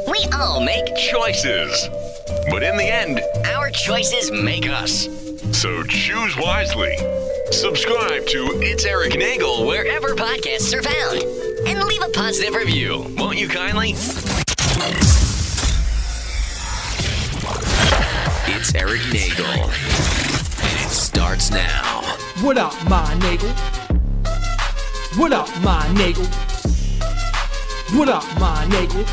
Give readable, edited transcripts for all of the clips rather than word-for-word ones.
We all make choices. But in the end, our choices make us. So choose wisely. Subscribe to It's Erik Nagel wherever podcasts are found. And leave a positive review, won't you kindly? It's Erik Nagel. And it starts now. What up, my Nagel? What up, my Nagel? What up, my Nagel?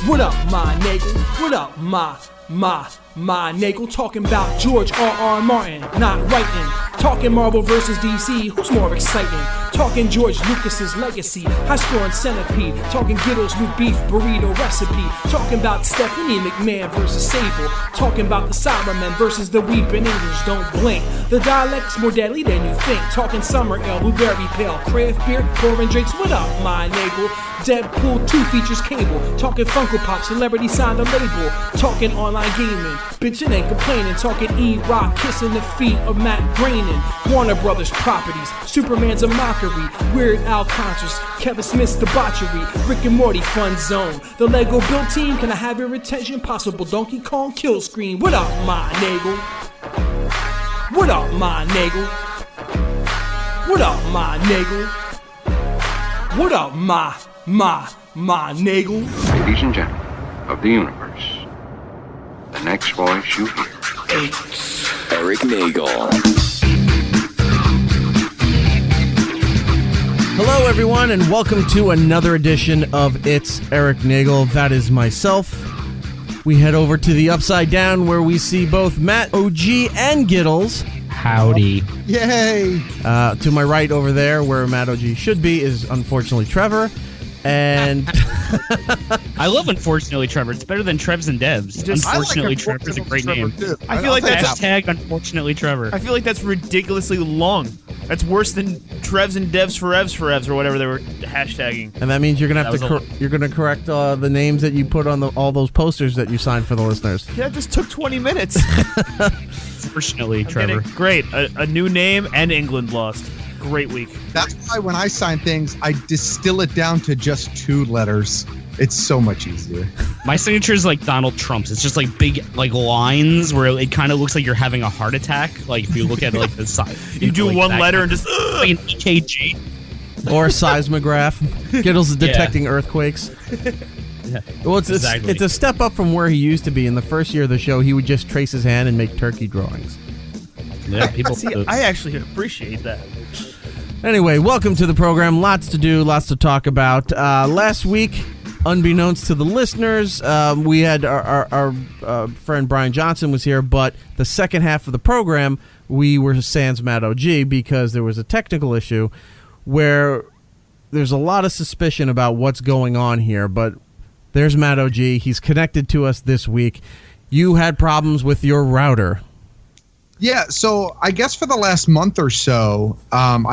What up, my Nagel? What up, my Nagel? Talking about George R.R. Martin, not writing. Talking Marvel vs. DC, who's more exciting? Talking George Lucas's legacy, high-scoring centipede. Talking Gittles' new beef burrito recipe. Talking about Stephanie McMahon versus Sable. Talking about the Cybermen versus the Weeping Angels. Don't blink, the dialect's more deadly than you think. Talking summer ale, blueberry pale, craft beer, pouring drinks. What up, my Nagel? Deadpool 2 features Cable. Talking Funko Pop, celebrity signed a label. Talking online gaming, bitching and complaining. Talking E-Rock, kissing the feet of Matt Groening. Warner Brothers properties, Superman's a mockery. Weird Al concerts, Kevin Smith's debauchery. Rick and Morty fun zone. The Lego build team, can I have your attention? Possible Donkey Kong kill screen. What up, my Nagel? What up, my Nagel? What up, my Nagel? What up, my Nagel? Ladies and gentlemen of the universe, the next voice you hear. It's Erik Nagel. Hello, everyone, and welcome to another edition of It's Erik Nagel. That is myself. We head over to the Upside Down, where we see both Matt OG and Gittles. Howdy. Yay! To my right over there, where Matt OG should be, is unfortunately Trevor. And I love Unfortunately Trevor. It's better than Trevs and Devs. Unfortunately like Trevor is a great name. I feel like that's Hashtag Unfortunately Trevor. I feel like that's ridiculously long. That's worse than Trevs and Devs forevs or whatever they were hashtagging. and that means you're gonna have to you're gonna correct the names that you put on all those posters that you signed for the listeners. Yeah, it just took 20 minutes. Unfortunately Trevor. Great. A new name and England lost. Great week. That's why when I sign things, I distill it down to just 2 letters. It's so much easier. My signature is like Donald Trump's. It's just like big like lines where it kind of looks like you're having a heart attack. Like if you look at it like the side. You do like one letter and just like an EKG. Or a seismograph. Gittles is detecting earthquakes. Yeah. Well, it's a step up from where he used to be. In the first year of the show, he would just trace his hand and make turkey drawings. Yeah, people. See, I actually appreciate that. Anyway, welcome to the program. Lots to do, lots to talk about. Last week, unbeknownst to the listeners, we had our friend Brian Johnson was here, but the second half of the program, we were sans Matt OG because there was a technical issue where there's a lot of suspicion about what's going on here, but there's Matt OG. He's connected to us this week. You had problems with your router. Yeah, so I guess for the last month or so, I'm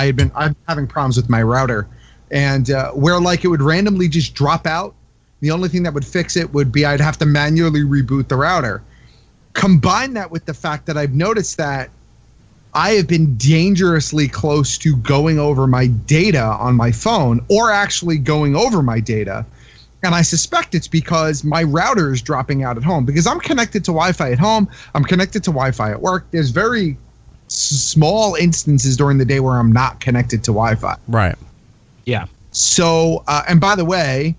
having problems with my router, and where like it would randomly just drop out. The only thing that would fix it would be I'd have to manually reboot the router. Combine that with the fact that I've noticed that I have been dangerously close to going over my data on my phone, or actually going over my data. And I suspect it's because my router is dropping out at home, because I'm connected to Wi-Fi at home. I'm connected to Wi-Fi at work. There's very small instances during the day where I'm not connected to Wi-Fi. Right. Yeah. So, and by the way,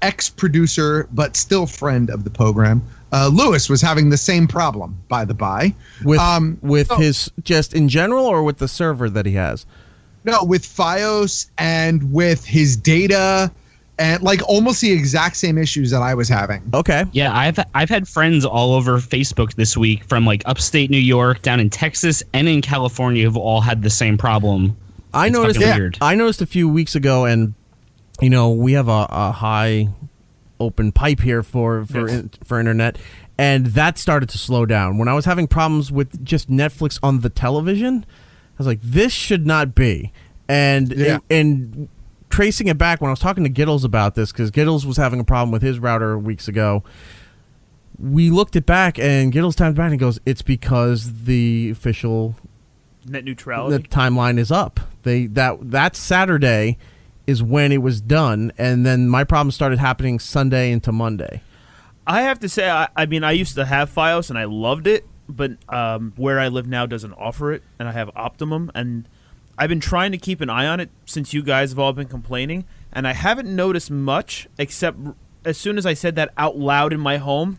ex-producer but still friend of the program, Lewis was having the same problem, by the by. With his, just in general, or with the server that he has? No, with FIOS and with his data. And like almost the exact same issues that I was having. Okay. Yeah, I've had friends all over Facebook this week from like upstate New York, down in Texas, and in California who've all had the same problem. I noticed a few weeks ago, and you know we have a high open pipe here for internet, and that started to slow down. When I was having problems with just Netflix on the television, I was like, this should not be. And tracing it back, when I was talking to Gittles about this, because Gittles was having a problem with his router weeks ago, we looked it back, and Gittles timed back and goes, it's because the official net neutrality timeline is up. That Saturday is when it was done, and then my problem started happening Sunday into Monday. I have to say, I mean, I used to have FIOS and I loved it, but where I live now doesn't offer it, and I have Optimum, and I've been trying to keep an eye on it since you guys have all been complaining, and I haven't noticed much, except as soon as I said that out loud in my home,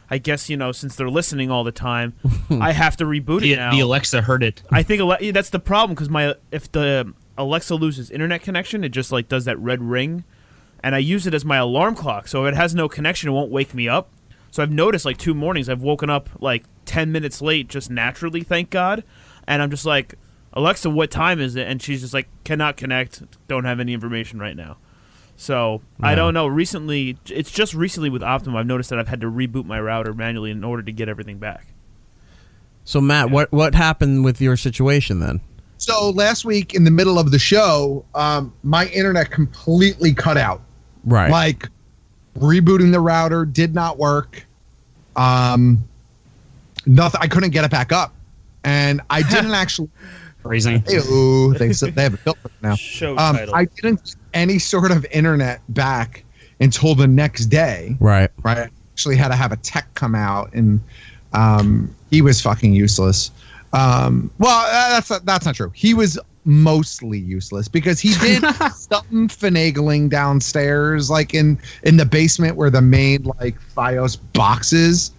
I guess, you know, since they're listening all the time, I have to reboot it now. The Alexa heard it. I think that's the problem, because if the Alexa loses internet connection, it just like does that red ring, and I use it as my alarm clock, so if it has no connection, it won't wake me up. So I've noticed like 2 mornings I've woken up like 10 minutes late just naturally, thank God, and I'm just like, Alexa, what time is it? And she's just like, cannot connect, don't have any information right now. So I don't know. It's just recently with Optimum, I've noticed that I've had to reboot my router manually in order to get everything back. So Matt, what happened with your situation then? So last week in the middle of the show, my internet completely cut out. Right. Like rebooting the router did not work. Nothing. I couldn't get it back up, and I didn't actually. Phrasing. Ew, they have a filter now. Show title. I didn't get any sort of internet back until the next day. Right. Right. I actually had to have a tech come out, and he was fucking useless. Well, that's not true. He was mostly useless because he did some finagling downstairs, like in the basement where the main like FIOS box is,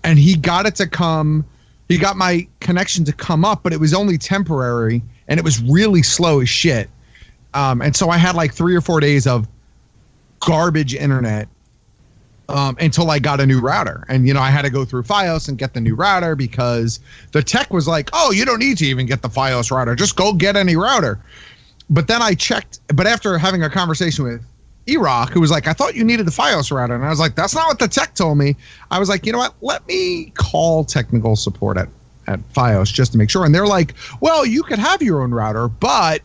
and he got it to come. He got my connection to come up, but it was only temporary, and it was really slow as shit. And so I had like 3 or 4 days of garbage internet until I got a new router. And, you know, I had to go through FIOS and get the new router because the tech was like, oh, you don't need to even get the FIOS router. Just go get any router. But then I checked. But after having a conversation with E-Rock, who was like, I thought you needed the FIOS router. And I was like, that's not what the tech told me. I was like, you know what? Let me call technical support at FIOS just to make sure. And they're like, well, you could have your own router, but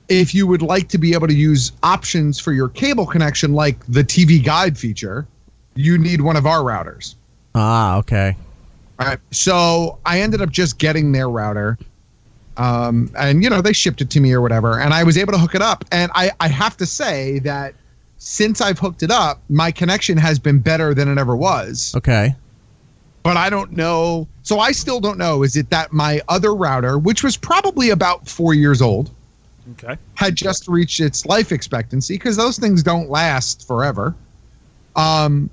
if you would like to be able to use options for your cable connection, like the TV guide feature, you need one of our routers. Ah, okay. All right. So I ended up just getting their router. And, you know, they shipped it to me or whatever. And I was able to hook it up. And I have to say that since I've hooked it up, my connection has been better than it ever was. Okay. But I don't know. So I still don't know. Is it that my other router, which was probably about 4 years old, Okay. had just reached its life expectancy, because those things don't last forever. And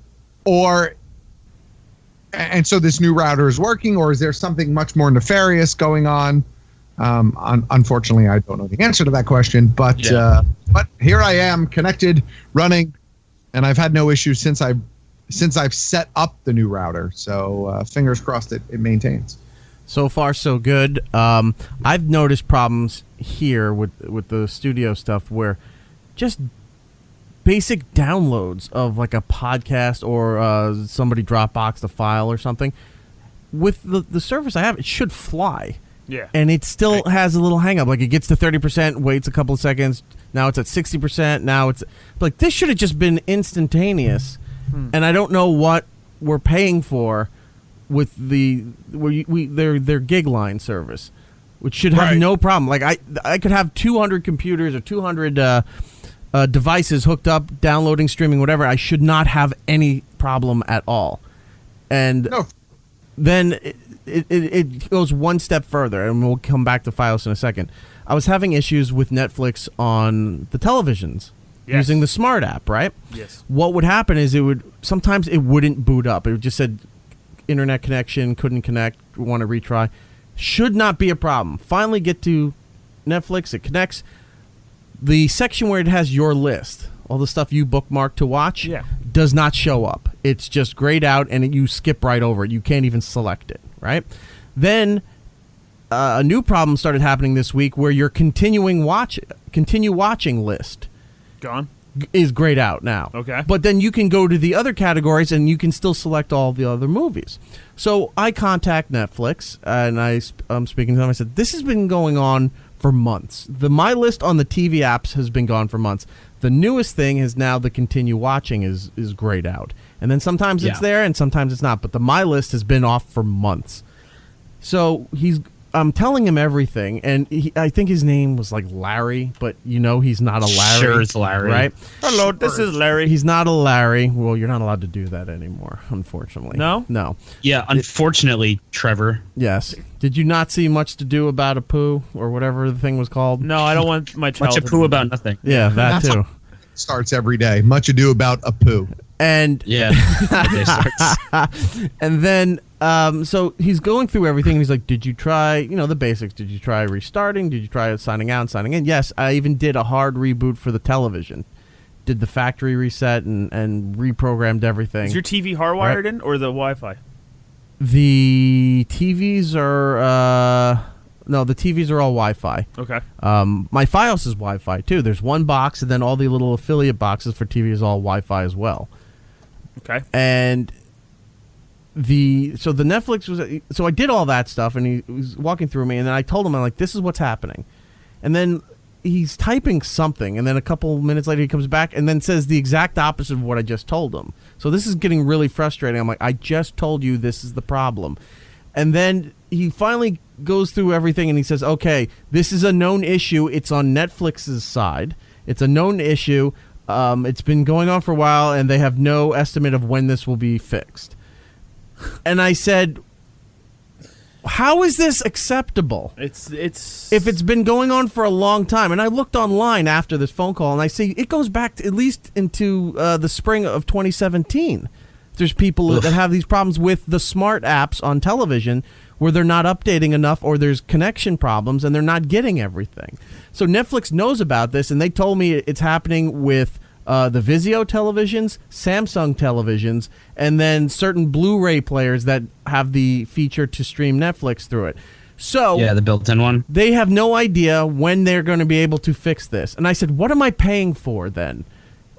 so this new router is working, or is there something much more nefarious going on? Unfortunately, I don't know the answer to that question, but here I am, connected, running, and I've had no issues since I've set up the new router. So fingers crossed it maintains. So far, so good. I've noticed problems here with the studio stuff where just basic downloads of like a podcast or somebody Dropboxed a file or something. With the service I have, it should fly. Yeah. And it still has a little hang up. Like it gets to 30%, waits a couple of seconds. Now it's at 60%. Now it's like this should have just been instantaneous. And I don't know what we're paying for with their gig line service, which should have no problem. Like I could have 200 computers or 200 devices hooked up, downloading, streaming, whatever. I should not have any problem at all. And then it goes one step further, and we'll come back to FIOS in a second. I was having issues with Netflix on the televisions using the Smart app, right? Yes. What would happen is sometimes it wouldn't boot up. It just said internet connection, couldn't connect, want to retry. Should not be a problem. Finally get to Netflix, it connects. The section where it has your list, all the stuff you bookmarked to watch, does not show up. It's just grayed out, and you skip right over it. You can't even select it, right? Then a new problem started happening this week where your continue watching list gone is grayed out now. Okay. But then you can go to the other categories, and you can still select all the other movies. So I contact Netflix, and I'm speaking to them. I said, this has been going on for months. My list on the TV apps has been gone for months. The newest thing is now the continue watching is grayed out. And then sometimes it's there and sometimes it's not. But the My List has been off for months. So I'm telling him everything, and I think his name was like Larry, but he's not a Larry. Sure, it's Larry. Right? Hello, this is Larry. He's not a Larry. Well, you're not allowed to do that anymore, unfortunately. No? No. Yeah, unfortunately, Trevor. Yes. Did you not see Much to Do About a Poo, or whatever the thing was called? No, I don't want my child. Much a poo about nothing. Yeah, that too. Starts every day. Much ado about a poo. And yeah, and then so he's going through everything. And he's like, "Did you try, the basics? Did you try restarting? Did you try signing out and signing in?" Yes, I even did a hard reboot for the television. Did the factory reset and reprogrammed everything. Is your TV hardwired in or the Wi-Fi? The TVs are no, the TVs are all Wi-Fi. Okay. My FIOS is Wi-Fi too. There's one box, and then all the little affiliate boxes for TV is all Wi-Fi as well. Okay. And the Netflix was, so I did all that stuff, and he was walking through me, and then I told him, I'm like, this is what's happening. And then he's typing something, and then a couple minutes later he comes back and then says the exact opposite of what I just told him. So this is getting really frustrating. I'm like, I just told you this is the problem. And then he finally goes through everything, and he says, okay, this is a known issue. It's on Netflix's side. It's a known issue. It's been going on for a while, and they have no estimate of when this will be fixed. And I said, how is this acceptable? It's if it's been going on for a long time. And I looked online after this phone call, and I see it goes back to at least into the spring of 2017. There's people that have these problems with the smart apps on television where they're not updating enough, or there's connection problems and they're not getting everything. So Netflix knows about this, and they told me it's happening with the Vizio televisions, Samsung televisions, and then certain Blu-ray players that have the feature to stream Netflix through it. So yeah, the built-in one. They have no idea when they're going to be able to fix this. And I said, what am I paying for then?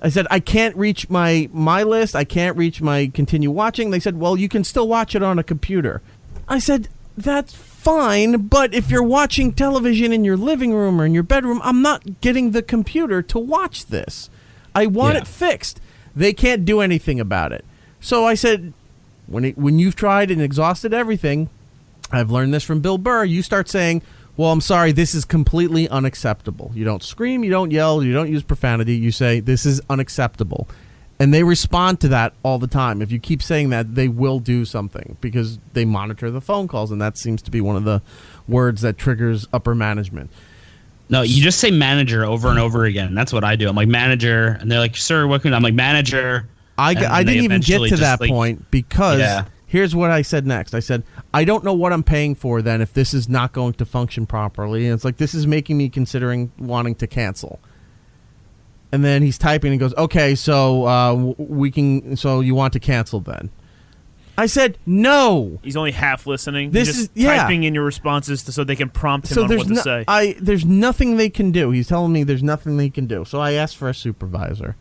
I said, I can't reach my list. I can't reach my continue watching. They said, well, you can still watch it on a computer. I said, that's fine, but if you're watching television in your living room or in your bedroom, I'm not getting the computer to watch this. I want it fixed. They can't do anything about it. So I said, when you've tried and exhausted everything, I've learned this from Bill Burr, you start saying, well, I'm sorry, this is completely unacceptable. You don't scream, you don't yell, you don't use profanity. You say, this is unacceptable. And they respond to that all the time. If you keep saying that, they will do something because they monitor the phone calls, and that seems to be one of the words that triggers upper management. No, you just say manager over and over again. That's what I do. I'm like, manager, and they're like, sir, what can I'm like, manager. I didn't even get to that point because here's what I said next. I said, I don't know what I'm paying for then if this is not going to function properly. And it's like, this is making me considering wanting to cancel. And then he's typing and goes, okay, so so you want to cancel then? I said, no. He's only half listening. This He's is just typing in your responses so they can prompt him on what to say. There's nothing they can do. He's telling me there's nothing they can do. So I asked for a supervisor.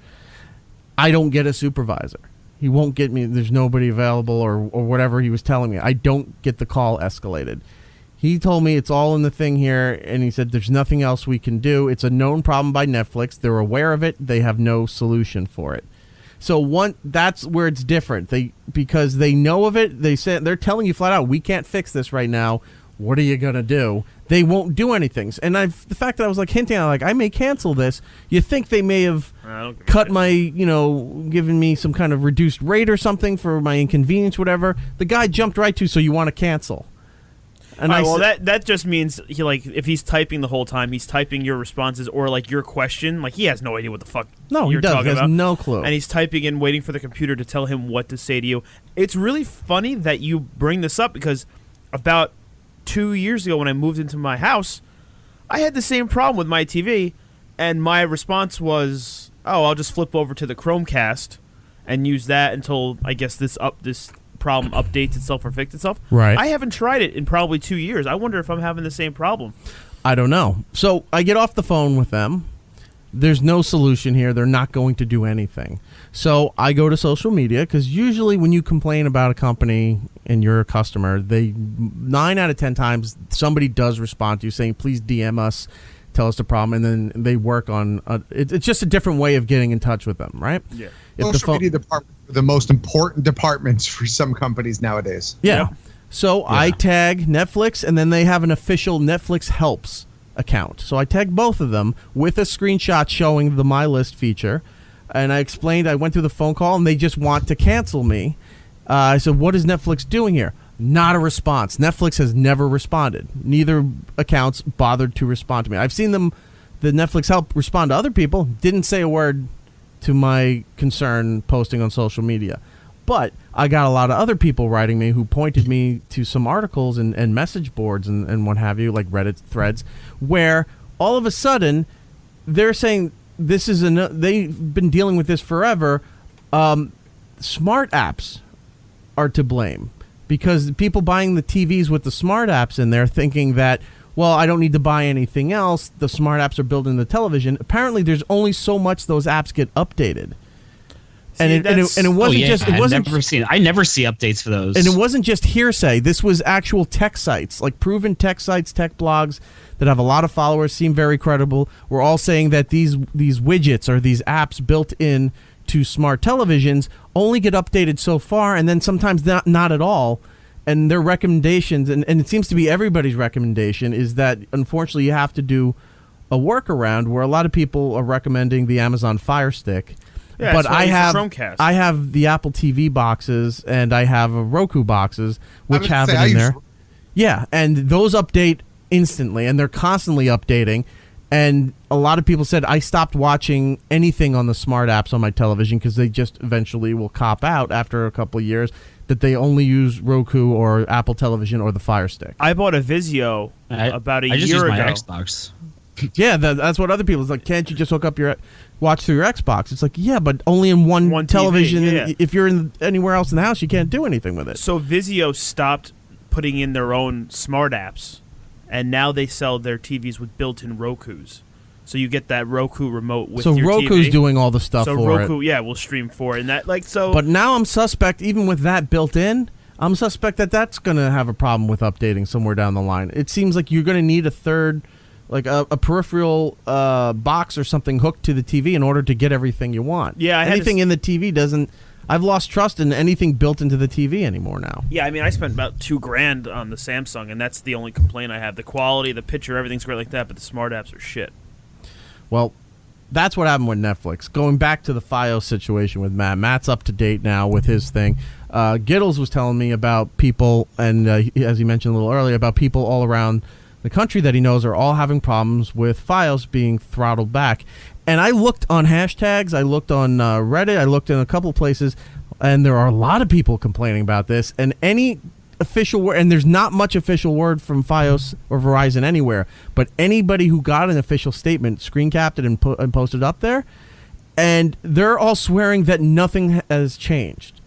I don't get a supervisor. He won't get me. There's nobody available or whatever he was telling me. I don't get the call escalated. He told me it's all in the thing here, and he said there's nothing else we can do. It's a known problem by Netflix. They're aware of it. They have no solution for it. So that's where it's different. Because they know of it. They're telling you flat out, we can't fix this right now. What are you gonna do? They won't do anything. And the fact that I was like hinting at, like, I may cancel this. You think they may have cut my, given me some kind of reduced rate or something for my inconvenience, whatever. The guy jumped right to, so you want to cancel. And that just means if he's typing the whole time, he's typing your responses or like your question. Like, he has no idea what the fuck you're talking about. He has no clue. And he's typing in, waiting for the computer to tell him what to say to you. It's really funny that you bring this up because about 2 years ago when I moved into my house, I had the same problem with my TV, and my response was, I'll just flip over to the Chromecast and use that until I guess this problem updates itself or fixes itself. Right. I haven't tried it in probably 2 years. I wonder if I'm having the same problem. I don't know. So I get off the phone with them. There's no solution here. They're not going to do anything. So I go to social media because usually when you complain about a company and you're a customer, 9 out of 10 times somebody does respond to you saying, please DM us, tell us the problem, and then they work on it's just a different way of getting in touch with them, right? Yeah. Social media department are the most important departments for some companies nowadays. Yeah. So I tag Netflix, and then they have an official Netflix Helps account. So I tagged both of them with a screenshot showing the My List feature. And I explained, I went through the phone call, and they just want to cancel me. I said, what is Netflix doing here? Not a response. Netflix has never responded. Neither accounts bothered to respond to me. I've seen them, the Netflix Help, respond to other people. Didn't say a word to my concern posting on social media. But I got a lot of other people writing me who pointed me to some articles and message boards and what have you, like Reddit threads, where all of a sudden they're saying this is they've been dealing with this forever. Smart apps are to blame because people buying the TVs with the smart apps in there thinking that, well, I don't need to buy anything else. The smart apps are built into the television. Apparently, there's only so much those apps get updated. And it wasn't just. It wasn't. I never see updates for those. And it wasn't just hearsay. This was actual tech sites, like proven tech sites, tech blogs that have a lot of followers, seem very credible. We're all saying that these widgets or these apps built in to smart televisions only get updated so far, and then sometimes not at all. And their recommendations, and it seems to be everybody's recommendation, is that unfortunately you have to do a workaround where a lot of people are recommending the Amazon Fire Stick. Yeah, but I have the Apple TV boxes and I have Roku boxes which have it in there. Yeah, and those update instantly, and they're constantly updating. And a lot of people said I stopped watching anything on the smart apps on my television because they just eventually will cop out after a couple of years that they only use Roku or Apple Television or the Fire Stick. I bought a Vizio about a year ago. I just use my Xbox. Yeah, that's what other people. It's like, can't you just hook up watch through your Xbox? It's like, yeah, but only in one television. TV, yeah. If you're anywhere else in the house, you can't do anything with it. So Vizio stopped putting in their own smart apps, and now they sell their TVs with built-in Rokus. So you get that Roku remote with your TV. So Roku's doing all the stuff for Roku, it. yeah, will stream for it. And that, so. But now I'm suspect, even with that built in, I'm suspect that that's going to have a problem with updating somewhere down the line. It seems like you're going to need a third, like a peripheral box or something hooked to the TV in order to get everything you want. Yeah, anything in the TV doesn't. I've lost trust in anything built into the TV anymore now. Yeah, I mean, I spent about $2,000 on the Samsung, and that's the only complaint I have. The quality, the picture, everything's great like that, but the smart apps are shit. Well, that's what happened with Netflix. Going back to the FIOS situation with Matt. Matt's up to date now with his thing. Gittles was telling me about people, and as he mentioned a little earlier, about people all around the country that he knows are all having problems with FIOS being throttled back. And I looked on hashtags, I looked on Reddit, I looked in a couple places, and there are a lot of people complaining about this. And any official word, and there's not much official word from FIOS or Verizon anywhere, but anybody who got an official statement screen capped it and posted up there, and they're all swearing that nothing has changed.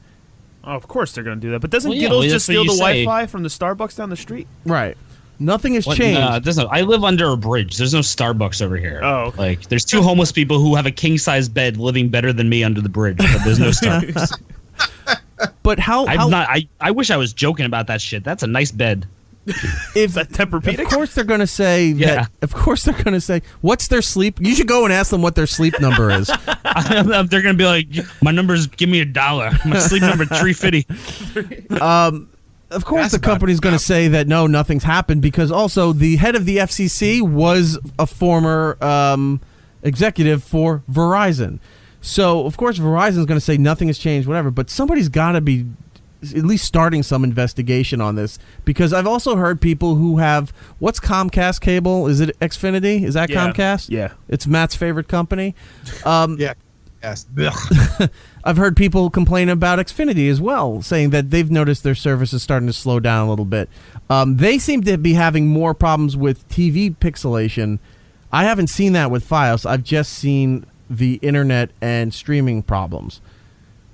Oh, of course they're going to do that. But doesn't Gittles just steal the Wi-Fi from the Starbucks down the street? Right. Nothing has changed. I live under a bridge. There's no Starbucks over here. Oh, okay. Like, there's two homeless people who have a king-size bed living better than me under the bridge, but there's no Starbucks. But I wish I was joking about that shit. That's a nice bed. If that Tempur-Pedic? Of course they're going to say that. Of course they're going to say, what's their sleep? You should go and ask them what their sleep number is. They're going to be like, my number's, give me $1. My sleep number $3.50. Of course, the company's going to say that no, nothing's happened, because also the head of the FCC was a former executive for Verizon. So, of course, Verizon's going to say nothing has changed, whatever. But somebody's got to be at least starting some investigation on this, because I've also heard people who have, what's Comcast cable? Is it Xfinity? Is that Comcast? Yeah. It's Matt's favorite company. Yeah. Yes. I've heard people complain about Xfinity as well, saying that they've noticed their service is starting to slow down a little bit. They seem to be having more problems with TV pixelation. I haven't seen that with FIOS. I've just seen the internet and streaming problems.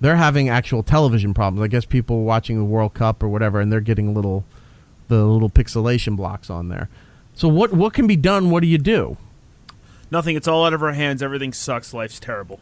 They're having actual television problems. I guess people watching the World Cup or whatever, and they're getting the little pixelation blocks on there. So what can be done? What do you do? Nothing. It's all out of our hands. Everything sucks. Life's terrible.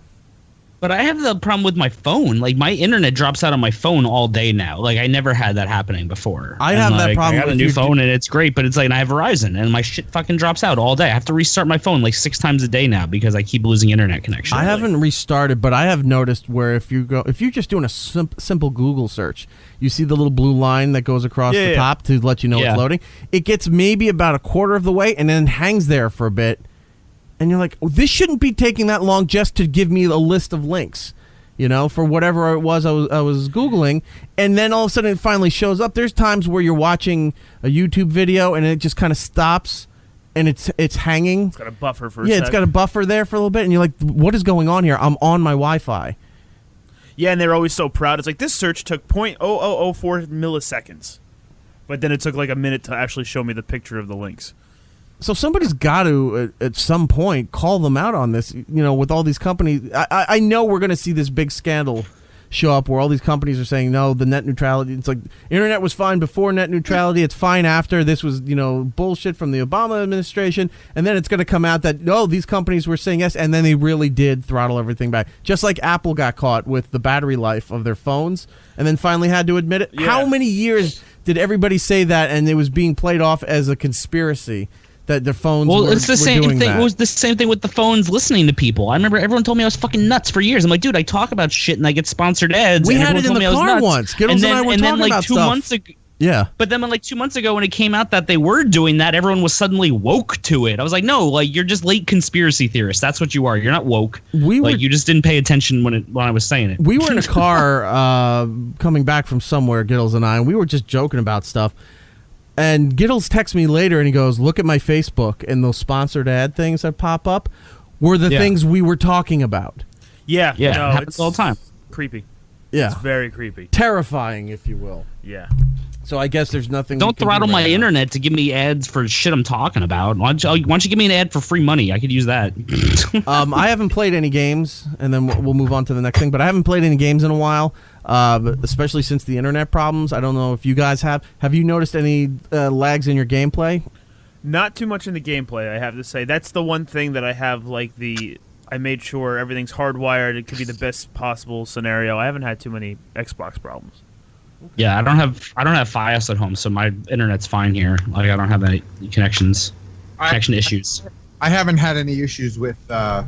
But I have the problem with my phone. Like, my internet drops out on my phone all day now. Like, I never had that happening before. I have that problem. I got a new phone, and it's great, but it's like, and I have Verizon, and my shit fucking drops out all day. I have to restart my phone like 6 times a day now because I keep losing internet connection. I haven't restarted, but I have noticed where if you're just doing a simple Google search, you see the little blue line that goes across the top to let you know it's loading. It gets maybe about a quarter of the way and then hangs there for a bit. And you're like, oh, this shouldn't be taking that long just to give me a list of links, for whatever it was I was Googling. And then all of a sudden it finally shows up. There's times where you're watching a YouTube video and it just kind of stops and it's hanging. It's got a buffer for a sec. It's got a buffer there for a little bit. And you're like, what is going on here? I'm on my Wi-Fi. Yeah, and they're always so proud. It's like, this search took 0.0004 milliseconds. But then it took like a minute to actually show me the picture of the links. So somebody's got to, at some point, call them out on this, with all these companies. I know we're going to see this big scandal show up where all these companies are saying, no, the net neutrality. It's like, internet was fine before net neutrality. It's fine after. This was, bullshit from the Obama administration. And then it's going to come out that, no, these companies were saying yes. And then they really did throttle everything back. Just like Apple got caught with the battery life of their phones and then finally had to admit it. Yeah. How many years did everybody say that and it was being played off as a conspiracy? That their phones it's the same doing thing. That. It was the same thing with the phones listening to people. I remember everyone told me I was fucking nuts for years. I'm like, dude, I talk about shit and I get sponsored ads. We and had it in the car once. Gittles and I were talking about 2 months ago. Yeah. But then like 2 months ago when it came out that they were doing that, everyone was suddenly woke to it. I was like, no, like you're just late conspiracy theorists. That's what you are. You're not woke. You just didn't pay attention when I was saying it. We were in a car coming back from somewhere, Gittles and I, and we were just joking about stuff. And Gittles texts me later and he goes, look at my Facebook, and those sponsored ad things that pop up were the things we were talking about. Yeah. Yeah, no, it happens all the time. Creepy. Yeah. It's very creepy. Terrifying, if you will. Yeah. So I guess there's nothing. Don't throttle my internet to give me ads for shit I'm talking about. Why don't you give me an ad for free money? I could use that. I haven't played any games, and then we'll move on to the next thing. But I haven't played any games in a while. Especially since the internet problems. I don't know if you guys have. Have you noticed any lags in your gameplay? Not too much in the gameplay, I have to say. That's the one thing that I have, I made sure everything's hardwired. It could be the best possible scenario. I haven't had too many Xbox problems. Yeah, I don't have FIOS at home, so my internet's fine here. Like, I don't have any connection issues. I haven't had any issues with the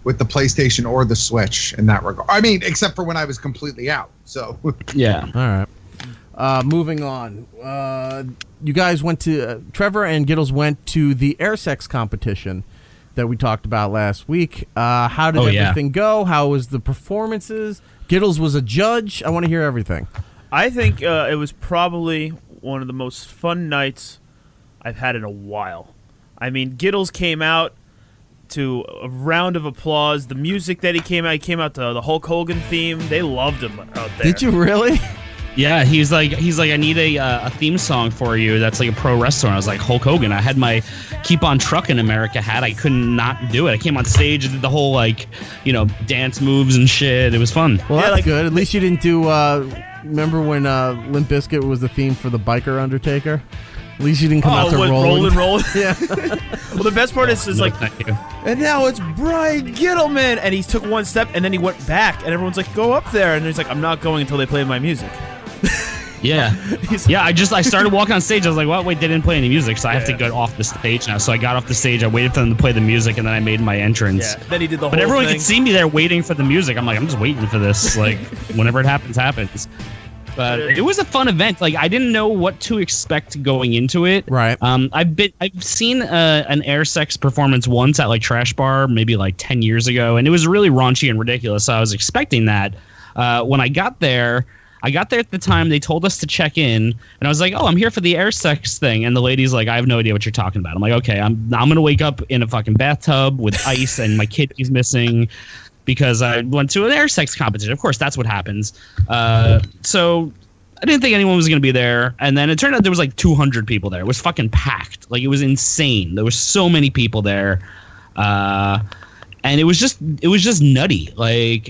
PlayStation or the Switch in that regard. I mean, except for when I was completely out. So yeah. All right. Moving on. You guys went to Trevor and Gittles went to the Air Sex competition that we talked about last week. How did everything go? How was the performances? Gittles was a judge. I want to hear everything. I think it was probably one of the most fun nights I've had in a while. I mean, Gittles came out to a round of applause. The music that he came out to the Hulk Hogan theme. They loved him out there. Did you really? Yeah, he's like, I need a theme song for you. That's like a pro wrestler. I was like, Hulk Hogan. I had my Keep On Truckin' America hat. I couldn't not do it. I came on stage and did the whole dance moves and shit. It was fun. Well, that's good. At least you didn't do. Remember when Limp Bizkit was the theme for the Biker Undertaker? At least you didn't come out to roll. Yeah. Well, the best part is and now it's Brian Gittleman, and he took one step and then he went back, and everyone's like, go up there, and he's like, I'm not going until they play my music. Yeah. I started walking on stage. I was like, well, wait, they didn't play any music, so I have to go off the stage now. So I got off the stage. I waited for them to play the music, and then I made my entrance. Yeah. Then he did the whole But everyone thing. could see me there waiting for the music. I'm like, I'm just waiting for this. Like, whenever it happens, happens. But it was a fun event. Like, I didn't know what to expect going into it. Right. I've seen an Air Sex performance once at Trash Bar, maybe 10 years ago, and it was really raunchy and ridiculous. So I was expecting that. When I got there at the time they told us to check in, and I was like, oh, I'm here for the Air Sex thing, and the lady's like, I have no idea what you're talking about. I'm like, okay, I'm gonna wake up in a fucking bathtub with ice and my kidney's missing because I went to an Air Sex competition. Of course, that's what happens. So I didn't think anyone was going to be there. And then it turned out there was 200 people there. It was fucking packed. It was insane. There were so many people there. And it was just nutty. I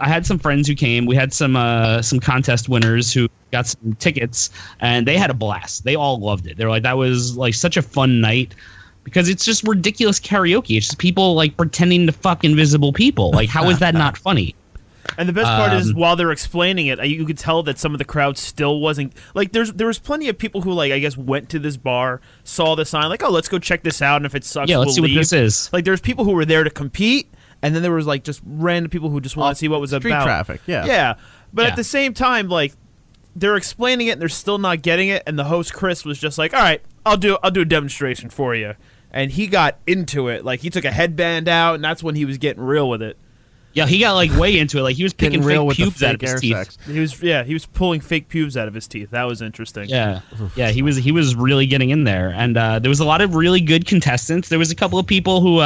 had some friends who came. We had some contest winners who got some tickets, and they had a blast. They all loved it. They were like, that was such a fun night. Because it's just ridiculous karaoke. It's just people pretending to fuck invisible people. How is that not funny? And the best part is, while they're explaining it, you could tell that some of the crowd still wasn't like. There was plenty of people who, like, I guess, went to this bar, saw the sign, like, oh, let's go check this out, and if it sucks, let's see leave. what this is. Like, there's people who were there to compete, and then there was like just random people who just want to see what was street about. traffic, yeah. Yeah, but Yeah. at the same time, like, they're explaining it and they're still not getting it, and the host Chris was just like, all right, I'll do a demonstration for you, and he got into it. Like, he took a headband out, and that's when he was getting real with it. Yeah, he got like way into it. Like he was picking Getting real fake with the pubes out of fake his air teeth. sex. He was pulling fake pubes out of his teeth. That was interesting. Yeah, he was really getting in there, and there was a lot of really good contestants. There was a couple of people who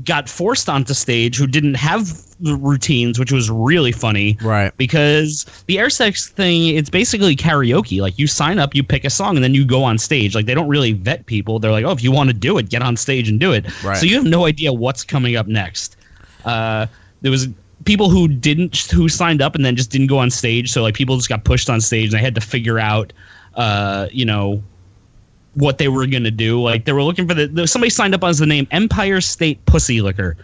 got forced onto stage who didn't have the routines, which was really funny. Right. Because the air sex thing, it's basically karaoke. Like, you sign up, you pick a song, and then you go on stage. Like, they don't really vet people. They're like, oh, if you want to do it, get on stage and do it. Right. So you have no idea what's coming up next. There was people who signed up and then just didn't go on stage. So, like, people just got pushed on stage, and they had to figure out, what they were gonna do. Like, they were looking for somebody signed up as the name Empire State Pussy Liquor,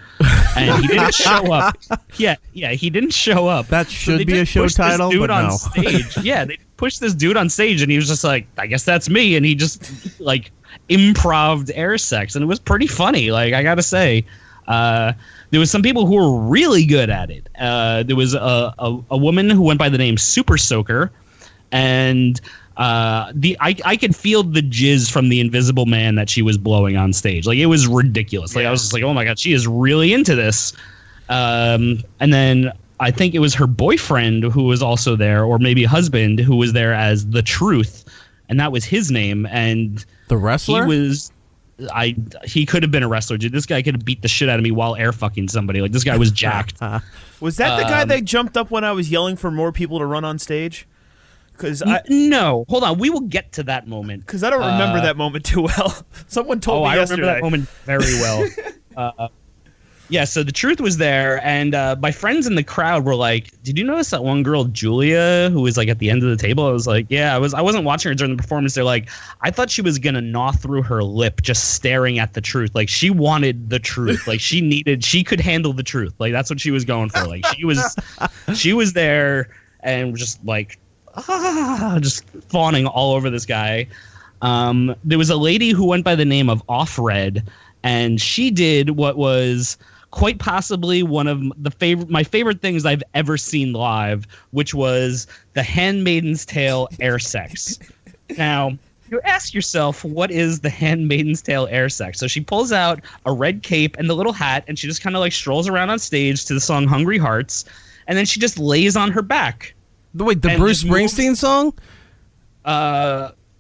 and he didn't show up. Yeah, he didn't show up. That should be a show pushed this title, dude but on no. stage. Yeah, they pushed this dude on stage, and he was just like, I guess that's me, and he just like improv'd air sex, and it was pretty funny. Like, I gotta say, there was some people who were really good at it. There was a woman who went by the name Super Soaker, and I could feel the jizz from the Invisible Man that she was blowing on stage. Like, it was ridiculous. Like, I was just like, oh my god, she is really into this. And then I think it was her boyfriend who was also there, or maybe husband, who was there as The Truth, and that was his name. And the wrestler? He could have been a wrestler, dude. This guy could have beat the shit out of me while air fucking somebody. Like, this guy was jacked. Was that the guy that jumped up when I was yelling for more people to run on stage? No, hold on. We will get to that moment. Because I don't remember that moment too well. Someone told me yesterday. I remember that moment very well. Yeah, so The Truth was there, and my friends in the crowd were like, did you notice that one girl, Julia, who was like at the end of the table? I was like, yeah, I wasn't watching her during the performance. They're like, I thought she was going to gnaw through her lip just staring at the truth. Like, she wanted the truth. Like, she could handle the truth. Like, that's what she was going for. Like, she was there and just like, just fawning all over this guy. There was a lady who went by the name of Off Red, and she did what was quite possibly one of my favorite things I've ever seen live, which was the Handmaid's Tale air sex. Now, you ask yourself, what is the Handmaid's Tale air sex? So she pulls out a red cape and the little hat, and she just kind of like strolls around on stage to the song Hungry Hearts, and then she just lays on her back. Wait, the Bruce Springsteen song?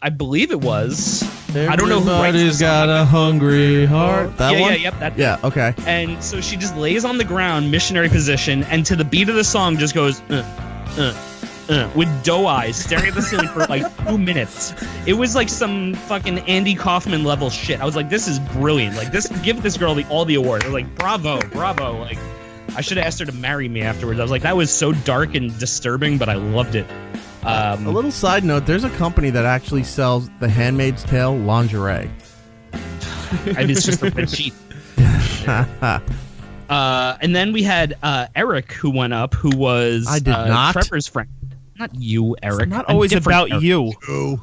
I believe it was. I don't know who writes Everybody's got a hungry heart. That one? Yeah, okay. And so she just lays on the ground, missionary position, and to the beat of the song just goes, with doe eyes, staring at the ceiling for like 2 minutes. It was like some fucking Andy Kaufman level shit. I was like, this is brilliant. Like, give this girl all the awards. I was like, bravo. Like, I should have asked her to marry me afterwards. I was like, that was so dark and disturbing, but I loved it. A little side note, there's a company that actually sells the Handmaid's Tale lingerie. I mean, it's just a red sheet. And then we had Eric, who went up, who was Trevor's friend. Not you, Eric. It's not always about Eric. you.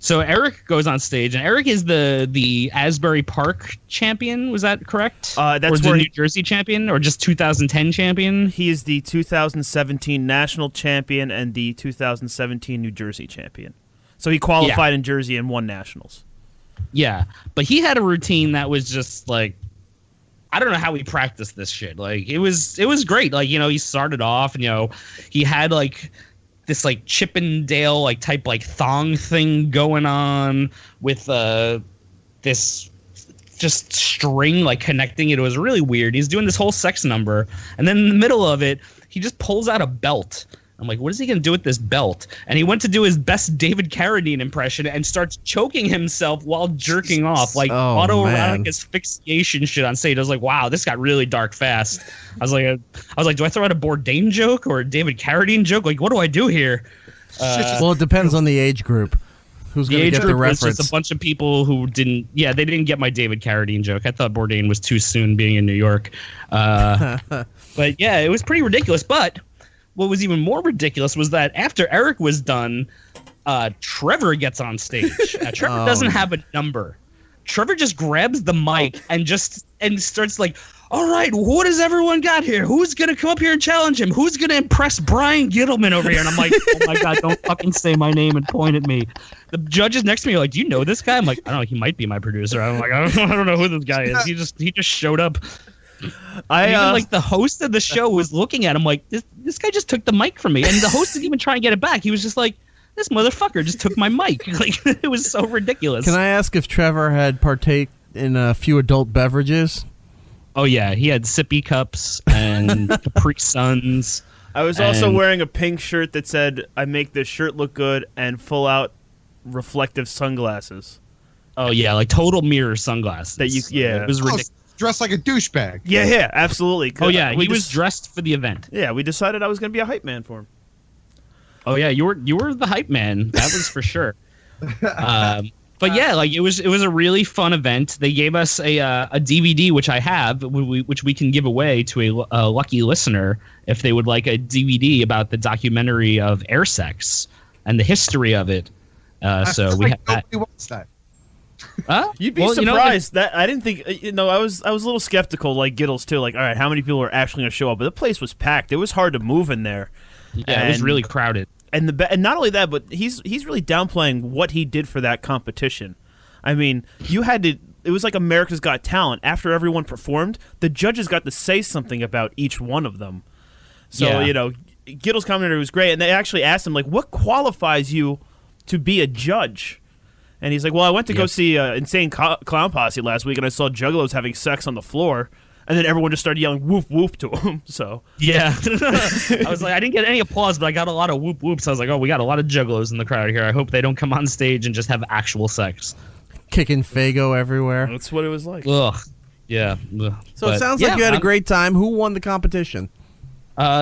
So Eric goes on stage, and Eric is the Asbury Park champion. Was that correct? That's the New Jersey champion, or just 2010 champion? He is the 2017 national champion and the 2017 New Jersey champion. So he qualified in Jersey and won nationals. Yeah, but he had a routine that was just like, I don't know how he practiced this shit. Like, it was great. Like, he started off, and he had like this like Chippendale like type like thong thing going on with this just string like connecting it. It was really weird. He's doing this whole sex number, and then in the middle of it, he just pulls out a belt. I'm like, what is he going to do with this belt? And he went to do his best David Carradine impression and starts choking himself while jerking off, like autoerotic asphyxiation shit on stage. I was like, wow, this got really dark fast. I was like, do I throw out a Bourdain joke or a David Carradine joke? Like, what do I do here? Well, it depends on the age group. Who's The going to age get the group was reference? just a bunch of people who didn't. Yeah, they didn't get my David Carradine joke. I thought Bourdain was too soon being in New York. But yeah, it was pretty ridiculous. But what was even more ridiculous was that after Eric was done, Trevor gets on stage. Trevor doesn't have a number. Trevor just grabs the mic and starts like, all right, what has everyone got here? Who's going to come up here and challenge him? Who's going to impress Brian Gittleman over here? And I'm like, oh my God, don't fucking say my name and point at me. The judges next to me are like, do you know this guy? I'm like, I don't know. He might be my producer. I'm like, I don't know who this guy is. He just showed up. Even like the host of the show was looking at him like, this guy just took the mic from me. And the host didn't even try and get it back. He was just like, this motherfucker just took my mic. Like, it was so ridiculous. Can I ask if Trevor had partake in a few adult beverages? Oh, yeah. He had sippy cups and Capri Suns. I was also wearing a pink shirt that said, I make this shirt look good, and full-out reflective sunglasses. Oh, yeah. Like total mirror sunglasses. It was ridiculous. Dressed like a douchebag. Yeah, absolutely. Oh, yeah. He was dressed for the event. Yeah, we decided I was going to be a hype man for him. Oh yeah, you were the hype man. That was for sure. But yeah, like it was a really fun event. They gave us a DVD, which I have, which we can give away to a lucky listener if they would like a DVD about the documentary of Air Sex and the history of it. So we have that. You'd be surprised that I didn't think. I was a little skeptical, like Gittles too. Like, all right, how many people are actually going to show up? But the place was packed. It was hard to move in there. Yeah, it was really crowded. And not only that, but he's really downplaying what he did for that competition. I mean, it was like America's Got Talent. After everyone performed, the judges got to say something about each one of them. So, Gittles' commentary was great. And they actually asked him, like, what qualifies you to be a judge? And he's like, well, I went to go see Insane Clown Posse last week, and I saw juggalos having sex on the floor. And then everyone just started yelling whoop whoop to him. So yeah, I was like, I didn't get any applause, but I got a lot of whoop whoops. I was like, oh, we got a lot of juggalos in the crowd here. I hope they don't come on stage and just have actual sex, kicking Fago everywhere. That's what it was like. Ugh. Yeah. So it sounds like you had a great time. Who won the competition?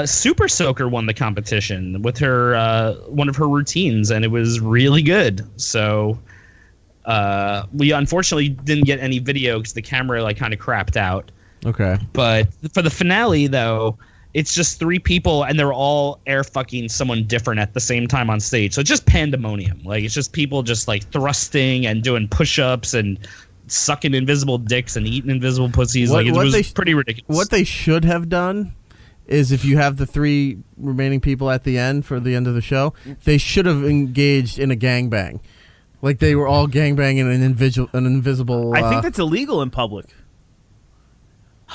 Super Soaker won the competition with her one of her routines, and it was really good. So we unfortunately didn't get any video because the camera like kind of crapped out. Okay. But for the finale, though, it's just 3 people, and they're all air fucking someone different at the same time on stage. So it's just pandemonium. Like, it's just people just, like, thrusting and doing push-ups and sucking invisible dicks and eating invisible pussies. It was pretty ridiculous. What they should have done is if you have the 3 remaining people at the end for the end of the show, they should have engaged in a gangbang. Like, they were all gangbanging an invisible... I think that's illegal in public.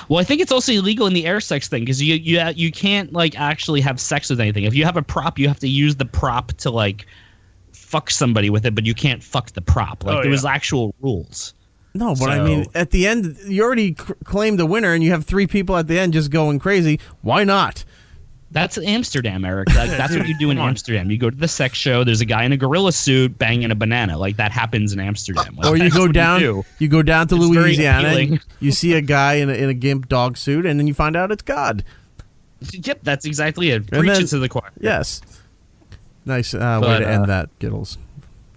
Well, I think it's also illegal in the air sex thing because you can't like actually have sex with anything. If you have a prop, you have to use the prop to like fuck somebody with it, but you can't fuck the prop. Like there was actual rules. No, but I mean, at the end, you already claimed the winner, and you have 3 people at the end just going crazy. Why not? That's Amsterdam, Eric. Like, that's what you do in Amsterdam. You go to the sex show. There's a guy in a gorilla suit banging a banana. Like that happens in Amsterdam. Like, or you go down. You go down to Louisiana. And you see a guy in a gimp dog suit, and then you find out it's God. Yep, that's exactly it. Preach it to the choir. Yes. Nice way to end that, Gittles.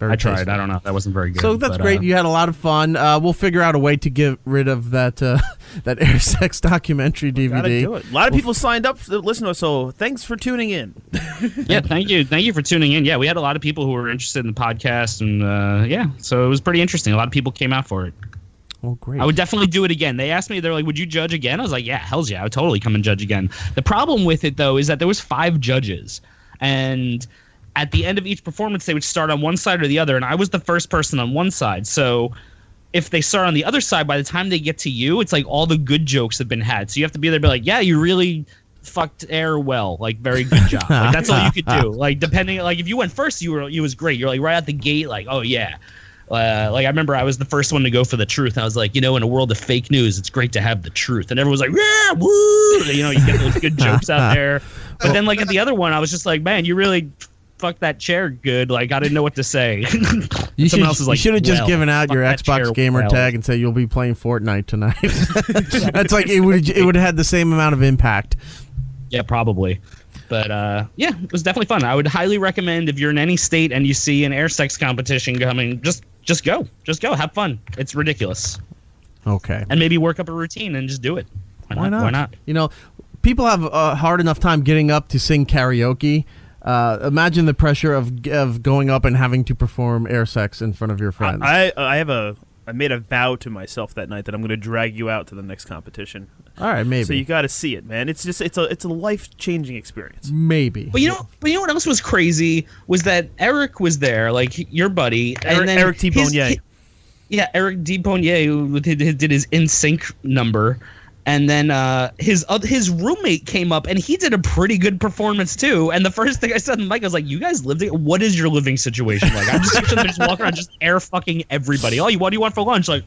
I tried. I don't know. That wasn't very good. So that's great. You had a lot of fun. We'll figure out a way to get rid of that that air sex documentary DVD. Gotta do it. A lot of people signed up to listen to us, so thanks for tuning in. Yeah, thank you. Thank you for tuning in. Yeah, we had a lot of people who were interested in the podcast, and so it was pretty interesting. A lot of people came out for it. Oh, great. I would definitely do it again. They asked me, they're like, would you judge again? I was like, yeah, hells yeah. I would totally come and judge again. The problem with it, though, is that there was 5 judges, and at the end of each performance, they would start on one side or the other, and I was the first person on one side. So if they start on the other side, by the time they get to you, it's like all the good jokes have been had. So you have to be there and be like, yeah, you really fucked air well. Like, very good job. Like, that's all you could do. Like, depending, like, if you went first, you was great. You're like right out the gate, like, oh, yeah. Like, I remember I was the first one to go for the truth. I was like, in a world of fake news, it's great to have the truth. And everyone was like, yeah, woo! You get those good jokes out there. But then, like, at the other one, I was just like, man, you really fuck that chair good. Like, I didn't know what to say. You should have just given out your Xbox gamer tag and say you'll be playing Fortnite tonight. That's like it would have had the same amount of impact. Yeah, probably. But yeah, it was definitely fun. I would highly recommend if you're in any state and you see an air sex competition coming, just go. Just go. Have fun. It's ridiculous. Okay. And maybe work up a routine and just do it. Why not? Why not? You know, people have a hard enough time getting up to sing karaoke. Imagine the pressure of going up and having to perform air sex in front of your friends. I made a vow to myself that night that I'm going to drag you out to the next competition. All right, maybe. So you got to see it, man. It's a life-changing experience. Maybe. But you know what else was crazy was that Eric was there, like your buddy, and then Eric T. Bonnier. Yeah, Eric D. Bonnier, who did his In Sync number, and then his roommate came up and he did a pretty good performance too. And the first thing I said to Mike, I was like, "You guys live together? What is your living situation like?" I'm just walking around, just air fucking everybody. Oh, what do you want for lunch? Like,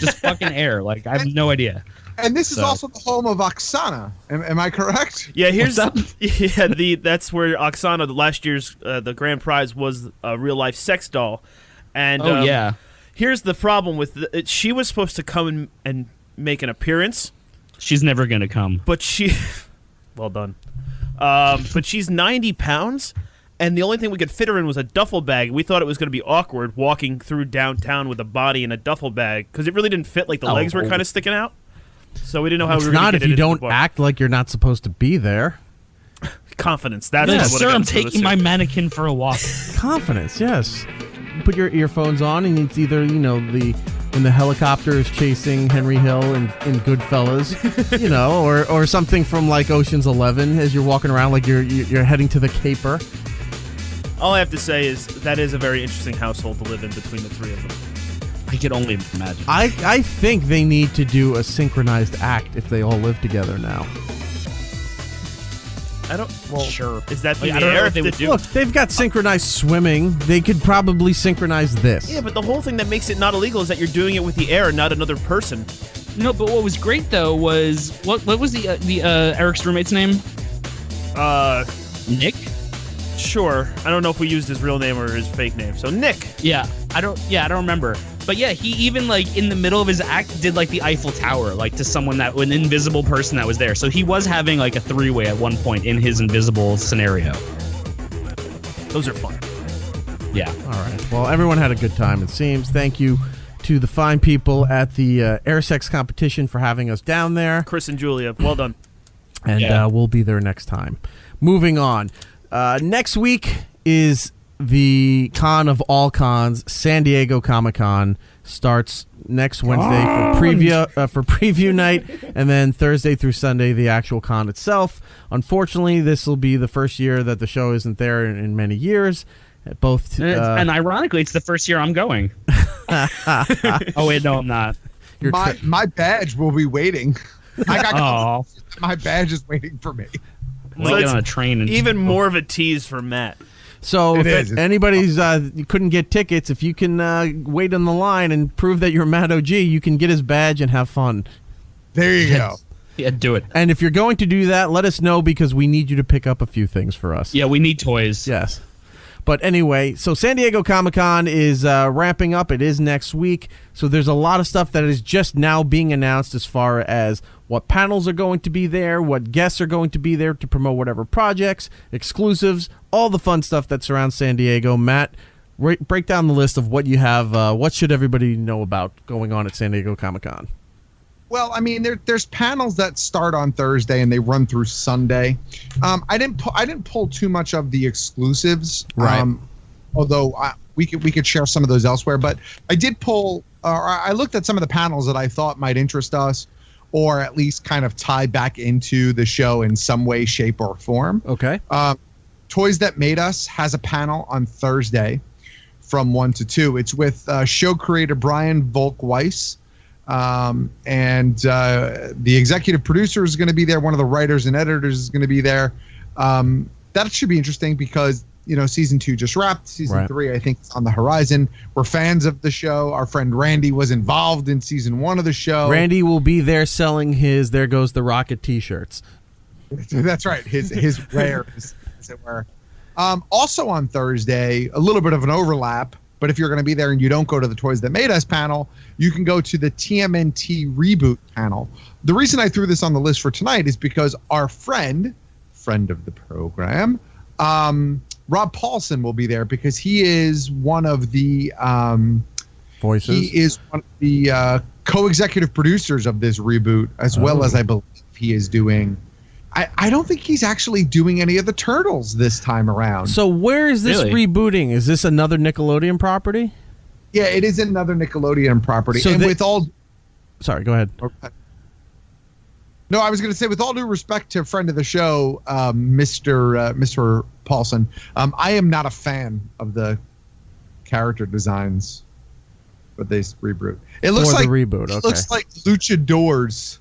just fucking air. Like, I have no idea. And this is also the home of Oksana. Am I correct? Yeah, that's where Oksana, last year's the grand prize was a real life sex doll. And yeah. Here's the problem with she was supposed to come and make an appearance. She's never gonna come. But well done. But she's 90 pounds, and the only thing we could fit her in was a duffel bag. We thought it was going to be awkward walking through downtown with a body in a duffel bag because it really didn't fit. Like the legs were kind of sticking out, so we didn't know how we were going to get it. It's not if you don't act like you're not supposed to be there. Confidence. That's what sir, I'm taking my mannequin for a walk. Confidence, yes. Put your earphones on, and it's either when the helicopter is chasing Henry Hill in Goodfellas, or something from like Ocean's 11 as you're walking around like you're heading to the caper. All I have to say is that is a very interesting household to live in between the three of them. I could only imagine. I think they need to do a synchronized act if they all live together now. Sure. Is that I don't know if they would do. Look, they've got synchronized swimming. They could probably synchronize this. Yeah, but the whole thing that makes it not illegal is that you're doing it with the air and not another person. No, but what was great though was what was the Eric's roommate's name? Nick. Sure. I don't know if we used his real name or his fake name. So Nick. Yeah, I don't remember. But yeah, he even like in the middle of his act did like the Eiffel Tower, like to an invisible person that was there. So he was having like a three-way at one point in his invisible scenario. Those are fun. Yeah. All right. Well, everyone had a good time, it seems. Thank you to the fine people at the air sex competition for having us down there. Chris and Julia, well done. And we'll be there next time. Moving on. Next week is the con of all cons, San Diego Comic-Con, starts next Wednesday for preview night, and then Thursday through Sunday the actual con itself. Unfortunately, this will be the first year that the show isn't there in many years. And ironically, it's the first year I'm going. Oh wait, no, I'm not. My badge will be waiting. My badge is waiting for me. So get on a train and even more of a tease for Matt. So if anybody's you couldn't get tickets, if you can wait on the line and prove that you're Matt OG, you can get his badge and have fun. There you go. Yeah, do it. And if you're going to do that, let us know because we need you to pick up a few things for us. Yeah, we need toys. Yes. But anyway, so San Diego Comic-Con is ramping up. It is next week. So there's a lot of stuff that is just now being announced as far as what panels are going to be there, what guests are going to be there to promote whatever projects, exclusives, all the fun stuff that surrounds San Diego. Matt, break down the list of what you have. What should everybody know about going on at San Diego Comic-Con? Well, I mean, there's panels that start on Thursday and they run through Sunday. I didn't pull too much of the exclusives, right? Although we could share some of those elsewhere. But I did pull. I looked at some of the panels that I thought might interest us, or at least kind of tie back into the show in some way, shape, or form. Okay. Toys That Made Us has a panel on Thursday from 1 to 2. It's with show creator Brian Volk-Weiss. And the executive producer is going to be there. One of the writers and editors is going to be there. That should be interesting because, season 2 just wrapped. Season 3, I think, is on the horizon. We're fans of the show. Our friend Randy was involved in season 1 of the show. Randy will be there selling his There Goes the Rocket t-shirts. That's right. His wares, as it were. Also on Thursday, a little bit of an overlap. But if you're going to be there and you don't go to the Toys That Made Us panel, you can go to the TMNT Reboot panel. The reason I threw this on the list for tonight is because our friend, friend of the program, Rob Paulson will be there because he is one of the voices. He is one of the co-executive producers of this reboot, as well as I believe he is doing. I don't think he's actually doing any of the Turtles this time around. So where is this rebooting? Is this another Nickelodeon property? Yeah, it is another Nickelodeon property. So and with all... Sorry, go ahead. Okay. No, I was going to say, with all due respect to a friend of the show, Mr. Paulson, I am not a fan of the character designs for this reboot. It looks like reboot. Okay. It looks like Luchadors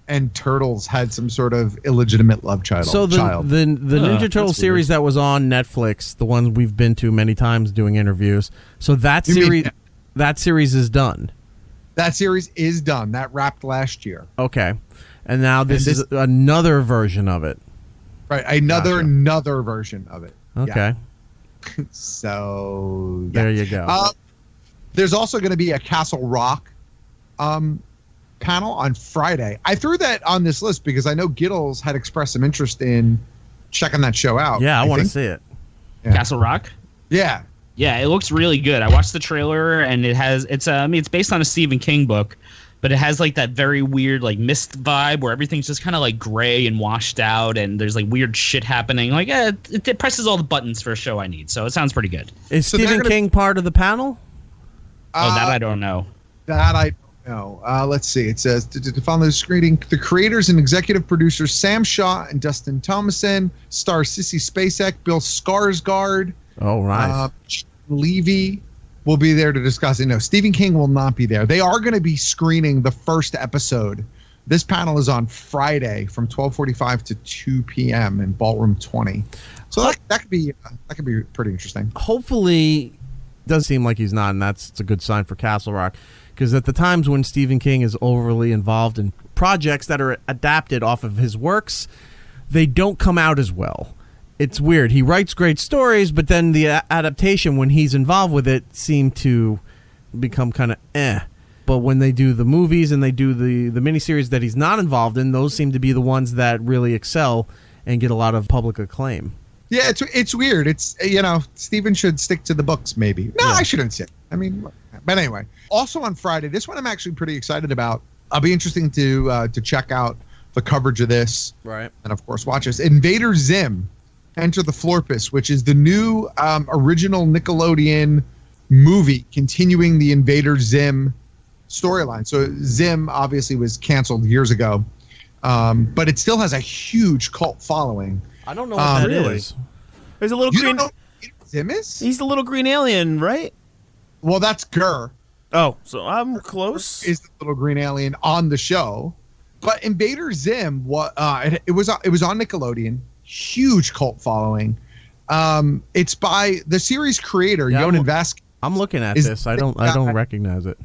and Turtles had some sort of illegitimate love child. So the Ninja Turtle series that was on Netflix, the one we've been to many times doing interviews. So that series is done. That series is done. That wrapped last year. Okay. And now this is another version of it. Right. Another version of it. Okay. Yeah. So there you go. There's also going to be a Castle Rock panel on Friday. I threw that on this list because I know Gittles had expressed some interest in checking that show out. Yeah, I want to see it. Yeah. Castle Rock? Yeah. Yeah, it looks really good. I watched the trailer, and it's based on a Stephen King book, but it has like that very weird like Mist vibe where everything's just kind of like gray and washed out, and there's like weird shit happening. Like, it presses all the buttons for a show I need, so it sounds pretty good. Is Stephen King part of the panel? That I don't know. That I don't know. Let's see. It says to follow the screening, the creators and executive producers Sam Shaw and Dustin Thomason, star Sissy Spacek, Bill Skarsgård. Oh, right. Levy will be there to discuss it. No, Stephen King will not be there. They are going to be screening the first episode. This panel is on Friday from 12:45 to 2 p.m. in Ballroom 20. So that could be pretty interesting. Hopefully, it does seem like he's not, and it's a good sign for Castle Rock. Because at the times when Stephen King is overly involved in projects that are adapted off of his works, they don't come out as well. It's weird. He writes great stories, but then the adaptation, when he's involved with it, seem to become kind of eh. But when they do the movies and they do the miniseries that he's not involved in, those seem to be the ones that really excel and get a lot of public acclaim. Yeah, it's weird. It's, Stephen should stick to the books, maybe. No, yeah. I shouldn't say. I mean, but anyway. Also on Friday, this one I'm actually pretty excited about. I'll be interesting to check out the coverage of this. Right. And, of course, watch this. Invader Zim, Enter the Florpus, which is the new original Nickelodeon movie continuing the Invader Zim storyline. So Zim obviously was canceled years ago, but it still has a huge cult following. I don't know what that is. There's a little you green. Don't know what Zim is? He's the little green alien, right? Well, that's Gurr. Oh, so I'm close. Is the little green alien on the show? But Invader Zim, it was on Nickelodeon. Huge cult following. It's by the series creator Yonan Vasquez. I'm looking at this. I don't recognize it.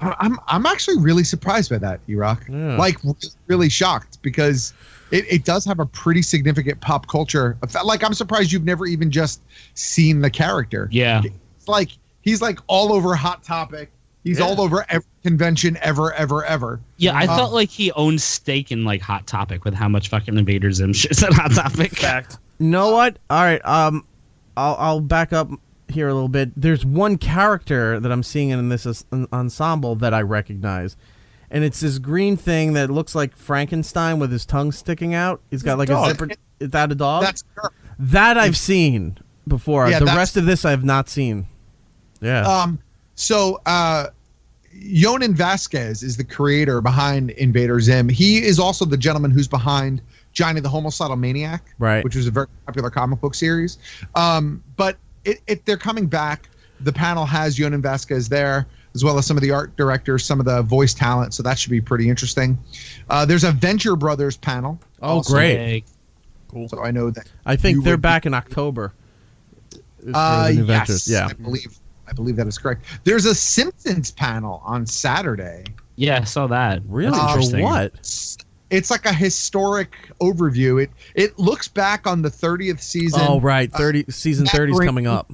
I'm actually really surprised by that, E-Rock. Yeah. Like really shocked because it does have a pretty significant pop culture. Like I'm surprised you've never even just seen the character. Yeah. It's like he's like all over Hot Topic. He's all over every convention ever. Yeah, I felt like he owns stake in like Hot Topic with how much fucking Invader Zim shit's at Hot Topic. Fact. You know what? All right. I'll back up here a little bit. There's one character that I'm seeing in this ensemble that I recognize, and it's this green thing that looks like Frankenstein with his tongue sticking out. He's got like a zipper. Is that a dog? That's her. That I've seen before. Yeah, the rest of this I have not seen. Yeah. So Yonan Vasquez is the creator behind Invader Zim. He is also the gentleman who's behind Johnny the Homicidal Maniac, right? Which was a very popular comic book series. But they're coming back. The panel has Yonan Vasquez there, as well as some of the art directors, some of the voice talent. So that should be pretty interesting. There's a Venture Brothers panel. Oh, great. Cool. So I know that. I think they're back in October. Yes. Yeah. I believe that is correct. There's a Simpsons panel on Saturday. Yeah, I saw that. Really? For what? It's like a historic overview. It looks back on the 30th season. Oh, right. Season 30 is coming up.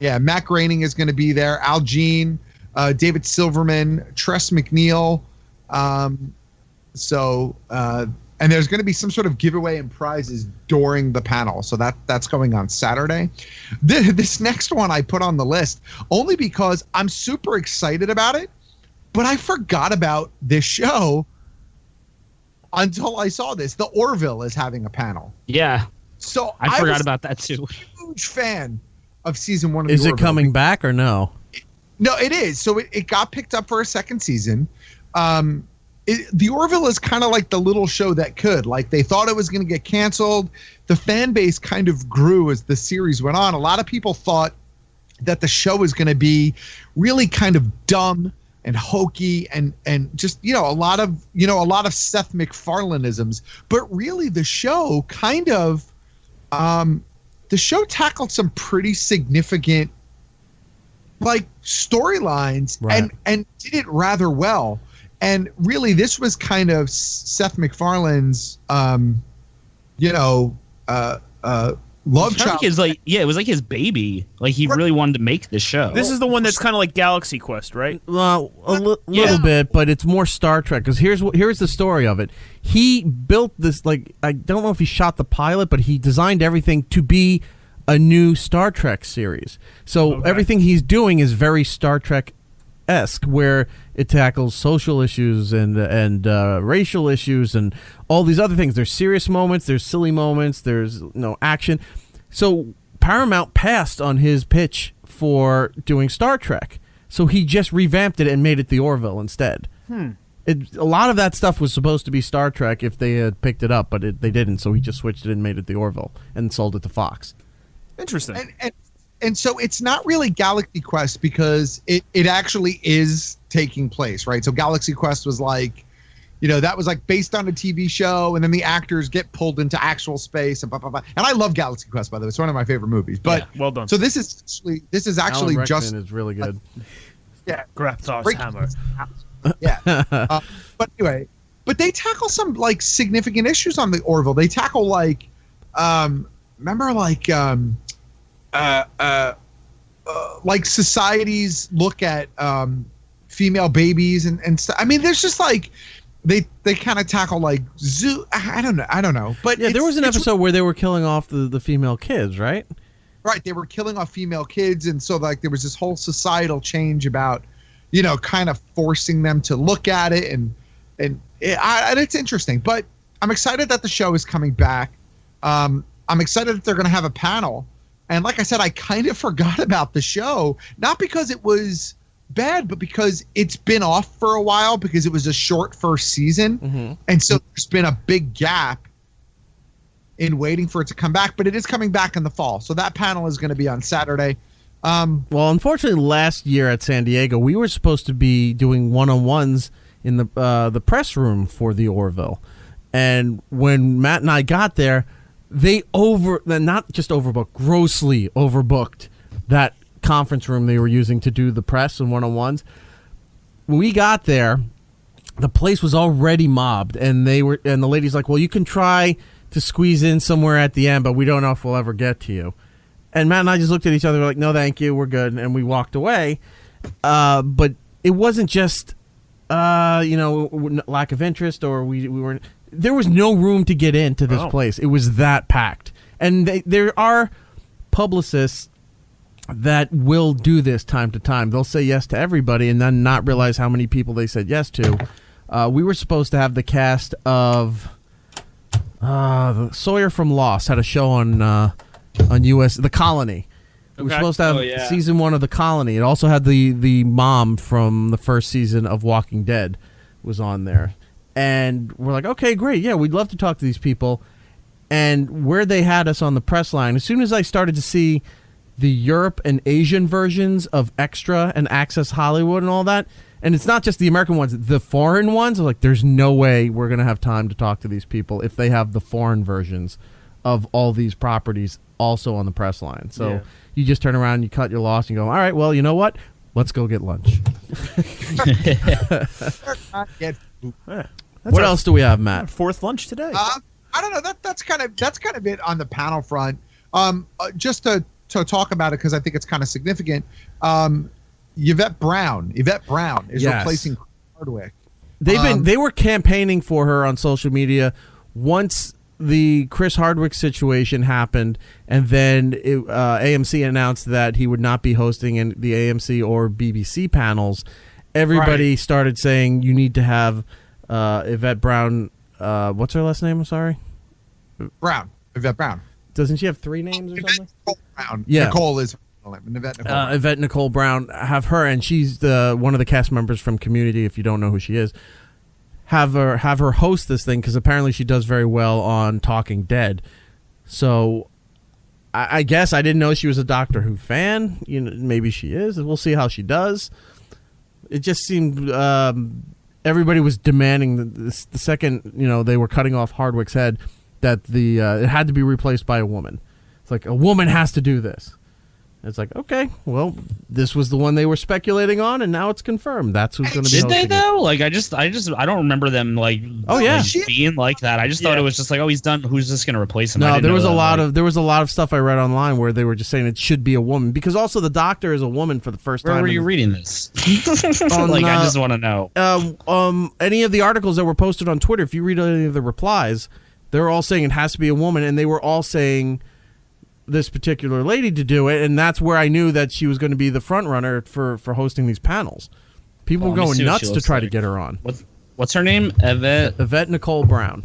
Yeah, Matt Groening is going to be there. Al Jean, David Silverman, Tress McNeil. and there's going to be some sort of giveaway and prizes during the panel. So that's going on Saturday. This next one I put on the list only because I'm super excited about it, but I forgot about this show until I saw this. The Orville is having a panel. Yeah. So I forgot about that too. Huge fan of season 1 of Is the it Orville. coming back or no? No, it is. So it got picked up for a second season. The Orville is kind of like the little show that could. Like, they thought it was going to get canceled. The fan base kind of grew as the series went on. A lot of people thought that the show was going to be really kind of dumb and hokey and just, a lot of Seth MacFarlaneisms. But really, the show kind of the show tackled some pretty significant storylines, right, and did it rather well. And really, this was kind of Seth MacFarlane's love child. It was like his baby. Like, he really wanted to make this show. This is the one that's kind of like Galaxy Quest, right? Well, little bit, but it's more Star Trek, because here's the story of it. He built this, I don't know if he shot the pilot, but he designed everything to be a new Star Trek series. So everything he's doing is very Star Trek-esque, where it tackles social issues and racial issues and all these other things. There's serious moments, there's silly moments, there's action. So Paramount passed on his pitch for doing Star Trek, so he just revamped it and made it the Orville instead. A lot of that stuff was supposed to be Star Trek if they had picked it up, but they didn't, so he just switched it and made it the Orville and sold it to Fox. Interesting. And so it's not really Galaxy Quest, because it actually is taking place, right? So Galaxy Quest was that was based on a TV show, and then the actors get pulled into actual space and blah, blah, blah. And I love Galaxy Quest, by the way. It's one of my favorite movies. But well done. So this is actually Alan just Rickman is really good. Grapthar's hammer. Yeah. But anyway, they tackle some significant issues on the Orville. They tackle society's look at female babies and stuff. I mean, there's just they kind of tackle zoo. I don't know. But yeah, there was an episode where they were killing off the female kids, right? Right, they were killing off female kids, and so there was this whole societal change about, kind of forcing them to look at it, and it's interesting. But I'm excited that the show is coming back. I'm excited that they're going to have a panel. And like I said, I kind of forgot about the show, not because it was bad, but because it's been off for a while, because it was a short first season. Mm-hmm. And so there's been a big gap in waiting for it to come back, but it is coming back in the fall. So that panel is going to be on Saturday. Well, unfortunately, last year at San Diego, we were supposed to be doing one-on-ones in the press room for the Orville. And when Matt and I got there, they not just overbooked, grossly overbooked that conference room they were using to do the press and one-on-ones. When we got there, the place was already mobbed, and the lady's like, "Well, you can try to squeeze in somewhere at the end, but we don't know if we'll ever get to you." And Matt and I just looked at each other like, "No, thank you, we're good," and we walked away. But it wasn't just lack of interest, or we weren't. There was no room to get into this place. It was that packed. And there are publicists that will do this time to time. They'll say yes to everybody and then not realize how many people they said yes to. We were supposed to have the cast of Sawyer from Lost had a show on US The Colony. We were supposed to have season 1 of The Colony. It also had the mom from the first season of Walking Dead was on there. And we're like, okay, great. Yeah, we'd love to talk to these people. And where they had us on the press line, as soon as I started to see the Europe and Asian versions of Extra and Access Hollywood and all that, and it's not just the American ones, the foreign ones, I was like, there's no way we're going to have time to talk to these people if they have the foreign versions of all these properties also on the press line. So you just turn around, you cut your loss, and you go, all right, well, you know what? Let's go get lunch. What else do we have, Matt? Fourth lunch today. I don't know. That's kind of it on the panel front. Just to talk about it, because I think it's kind of significant. Yvette Brown is replacing Hardwick. They were campaigning for her on social media once the Chris Hardwick situation happened, and then AMC announced that he would not be hosting in the AMC or BBC panels, everybody started saying you need to have Yvette Brown. What's her last name? I'm sorry. Yvette Brown. Doesn't she have 3 names or something? Nicole Brown. Yeah. Nicole is Yvette Nicole. Yvette Nicole Brown. Have her, and she's one of the cast members from Community. If you don't know who she is, have her host this thing because apparently she does very well on Talking Dead. So I guess I didn't know she was a Doctor Who fan. Maybe she is. We'll see how she does. It just seemed everybody was demanding the second they were cutting off Hardwick's head that it had to be replaced by a woman. It's like a woman has to do this. It's like, okay, well, this was the one they were speculating on, and now it's confirmed. That's who's going to be hosting Did they though? Like, I don't remember them being like that. I just thought it was just like, oh, he's done. Who's just going to replace him? No, there was a lot of stuff I read online where they were just saying it should be a woman because also the Doctor is a woman for the first time. Where were you reading this? I just want to know. Any of the articles that were posted on Twitter, if you read any of the replies, they're all saying it has to be a woman, and they were all saying this particular lady to do it, and that's where I knew that she was going to be the front runner for hosting these panels. People were going nuts to try to get her on. What's her name? Yvette Nicole Brown.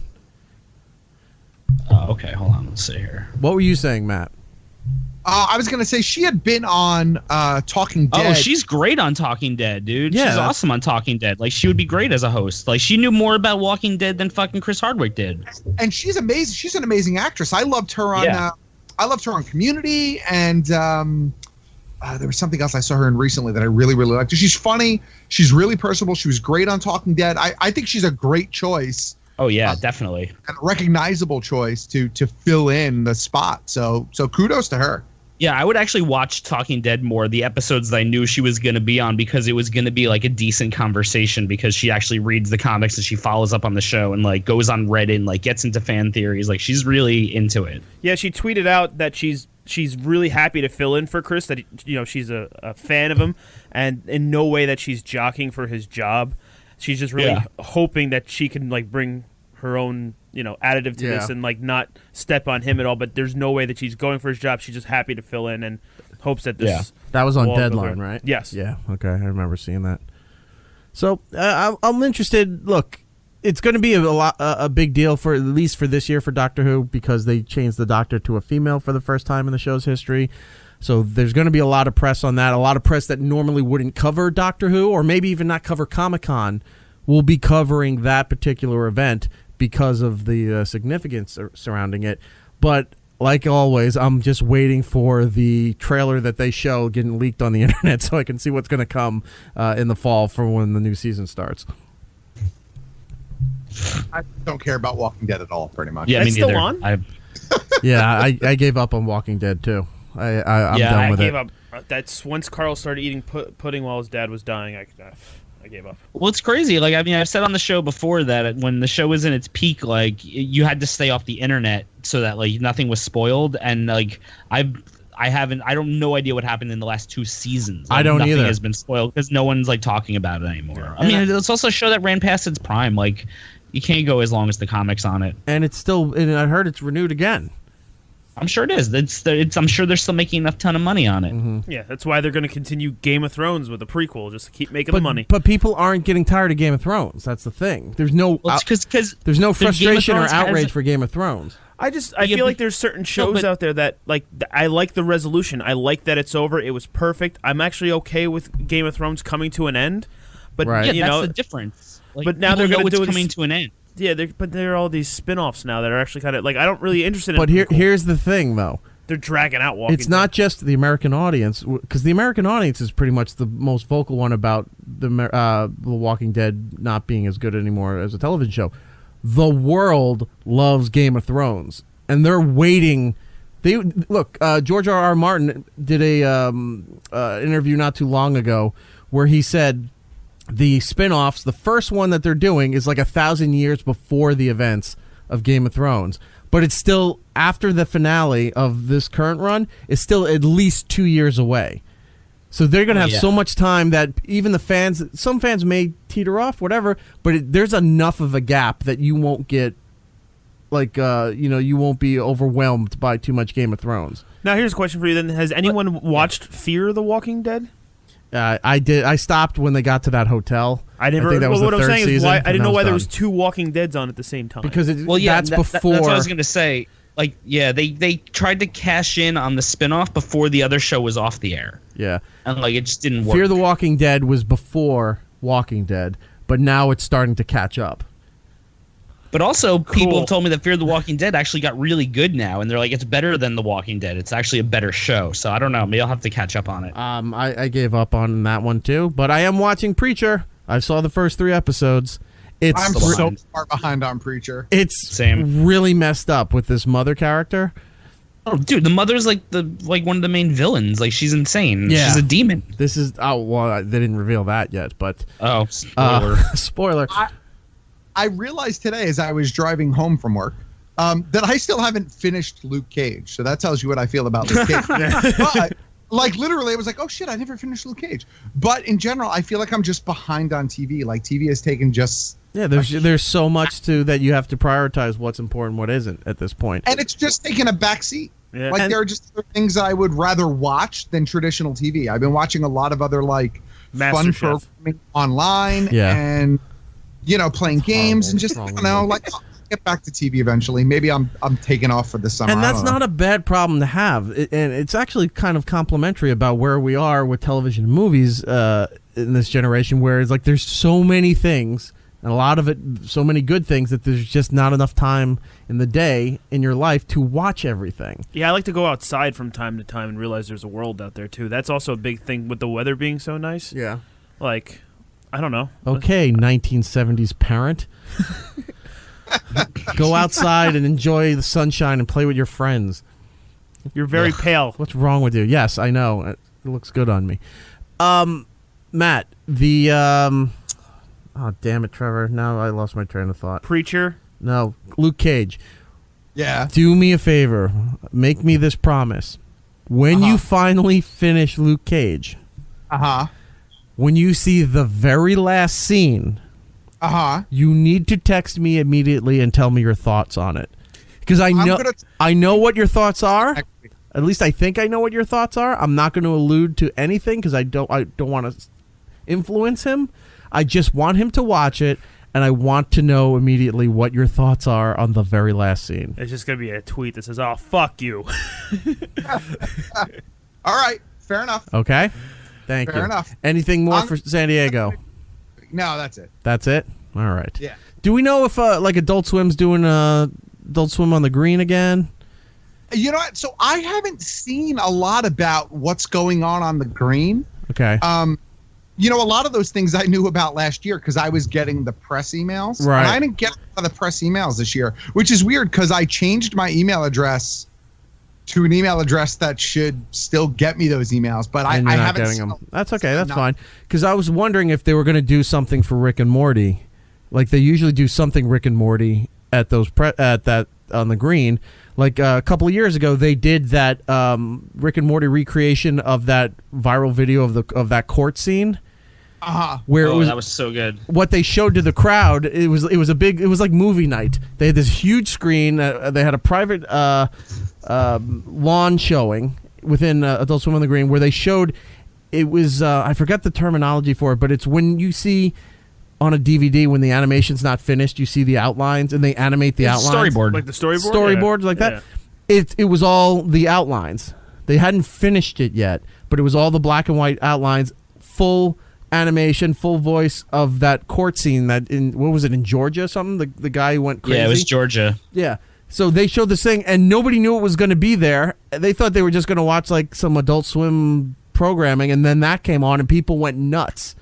Oh, okay. Hold on. Let's see here. What were you saying, Matt? I was going to say she had been on Talking Dead. Oh, she's great on Talking Dead, dude. Yeah, she's awesome on Talking Dead. Like, she would be great as a host. Like, she knew more about Walking Dead than fucking Chris Hardwick did. And she's amazing. She's an amazing actress. I loved her on Community, and there was something else I saw her in recently that I really, really liked. She's funny. She's really personable. She was great on Talking Dead. I think she's a great choice. Oh yeah, definitely. And a recognizable choice to fill in the spot. So kudos to her. Yeah, I would actually watch Talking Dead more, the episodes that I knew she was going to be on, because it was going to be like a decent conversation because she actually reads the comics and she follows up on the show and like goes on Reddit and like gets into fan theories. Like, she's really into it. Yeah, she tweeted out that she's really happy to fill in for Chris, that she's a fan of him, and in no way that she's jockeying for his job. She's just really hoping that she can like bring her own additive to this and like not step on him at all, but there's no way that she's going for his job. She's just happy to fill in and hopes that this that was on Deadline, right? Yes. Yeah, okay, I remember seeing that. So I'm interested. Look, it's going to be a big deal for at least for this year for Doctor Who because they changed the Doctor to a female for the first time in the show's history. So there's going to be a lot of press on that. A lot of press that normally wouldn't cover Doctor Who or maybe even not cover Comic-Con will be covering that particular event because of the significance surrounding it. But like always, I'm just waiting for the trailer that they show getting leaked on the internet so I can see what's going to come in the fall for when the new season starts. I don't care about Walking Dead at all, pretty much. Yeah, it's me neither. Still on? Yeah, I gave up on Walking Dead too. I'm done with it. I gave up. That's once Carl started eating pudding while his dad was dying. I gave up. Well, it's crazy. Like, I mean, I've said on the show before that when the show was in its peak, like, you had to stay off the internet so that like nothing was spoiled. And like, I don't no idea what happened in the last 2 seasons. Like, I don't nothing either. Has been spoiled because no one's like talking about it anymore. Yeah. I mean, it's also a show that ran past its prime. Like, you can't go as long as the comics on it. And it's still, and I heard it's renewed again. I'm sure it is. I'm sure they're still making enough ton of money on it. Mm-hmm. Yeah, that's why they're going to continue Game of Thrones with a prequel, just to keep making the money. But people aren't getting tired of Game of Thrones. That's the thing. There's no there's no frustration or outrage for Game of Thrones. I feel like there's certain shows out there that like I like the resolution. I like that it's over. It was perfect. I'm actually okay with Game of Thrones coming to an end. But that's the difference. Like, but now they're going to do it coming to an end. Yeah, but there are all these spin-offs now that are actually kind of like I don't really interested in. But here's the thing, though. They're dragging out Walking Dead. It's not just the American audience, because the American audience is pretty much the most vocal one about the Walking Dead not being as good anymore as a television show. The world loves Game of Thrones, and they're waiting. George R.R. Martin did a interview not too long ago where he said the spin-offs, the first one that they're doing is like 1,000 years before the events of Game of Thrones. But it's still, after the finale of this current run, it's still at least 2 years away. So they're going to have so much time that even the fans, some fans may teeter off, whatever, but there's enough of a gap that you won't get you won't be overwhelmed by too much Game of Thrones. Now, here's a question for you then. Has anyone watched Fear the Walking Dead? I did. I stopped when they got to that hotel. I never. I think that was what the I'm third saying season, is why I didn't know why there done. was 2 Walking Deads on at the same time. Because that's before. That's what I was going to say. They tried to cash in on the spinoff before the other show was off the air. Yeah. And it just didn't work. Fear the Walking Dead was before Walking Dead, but now it's starting to catch up. But also, people have told me that Fear the Walking Dead actually got really good now, and they're like, it's better than The Walking Dead. It's actually a better show. So I don't know. Maybe I'll have to catch up on it. I gave up on that one too, but I am watching Preacher. I saw the first 3 episodes. I'm so far behind on Preacher. It's Same. really messed up with this mother character. Oh, dude, the mother's like one of the main villains. Like, she's insane. Yeah. She's a demon. This is they didn't reveal that yet, but spoiler. Spoiler. I realized today as I was driving home from work that I still haven't finished Luke Cage. So that tells you what I feel about Luke Cage. But, literally, I was like, oh shit, I never finished Luke Cage. But in general, I feel like I'm just behind on TV. Like, TV has taken just... Yeah, there's so much that you have to prioritize what's important, what isn't at this point. And it's just taken a backseat. Yeah. Like, there are just other things that I would rather watch than traditional TV. I've been watching a lot of other, fun programming online and, playing games and just, I'll get back to TV eventually. Maybe I'm taking off for the summer. And that's not a bad problem to have. And it's actually kind of complimentary about where we are with television and movies in this generation, where it's like there's so many things, and a lot of it, so many good things, that there's just not enough time in the day in your life to watch everything. Yeah, I like to go outside from time to time and realize there's a world out there, too. That's also a big thing with the weather being so nice. Yeah. I don't know. Okay, 1970s parent. Go outside and enjoy the sunshine and play with your friends. You're very pale. What's wrong with you? Yes, I know. It looks good on me. Matt, the... oh, damn it, Trevor. Now I lost my train of thought. Preacher? No, Luke Cage. Yeah. Do me a favor. Make me this promise. When you finally finish Luke Cage... When you see the very last scene, you need to text me immediately and tell me your thoughts on it, because I know what your thoughts are. At least I think I know what your thoughts are. I'm not going to allude to anything because I don't want to influence him. I just want him to watch it, and I want to know immediately what your thoughts are on the very last scene. It's just going to be a tweet that says, "Oh, fuck you." All right, fair enough. Okay. Thank you. Fair enough. Anything more for San Diego? No, that's it. That's it? All right. Yeah. Do we know if Adult Swim's doing Adult Swim on the Green again? You know what? So I haven't seen a lot about what's going on the Green. Okay. A lot of those things I knew about last year because I was getting the press emails. Right. And I didn't get a lot of the press emails this year, which is weird because I changed my email address to an email address that should still get me those emails, but I haven't getting them. That's okay. That's fine. Because I was wondering if they were going to do something for Rick and Morty, like they usually do something Rick and Morty at those at that on the Green. Like a couple of years ago, they did that Rick and Morty recreation of that viral video of that court scene. Where that was so good. What they showed to the crowd, it was like movie night. They had this huge screen. They had a private lawn showing within Adult Swim on the Green where they showed. It was I forgot the terminology for it, but it's when you see on a DVD when the animation's not finished, you see the outlines and they animate the outlines. Storyboard, like the storyboard. Storyboards like that. Yeah. It was all the outlines. They hadn't finished it yet, but it was all the black and white outlines, full animation, full voice of that court scene that in Georgia or something? The guy who went crazy. Yeah, it was Georgia. Yeah. So they showed this thing and nobody knew it was going to be there. They thought they were just going to watch like some Adult Swim programming, and then that came on and people went nuts.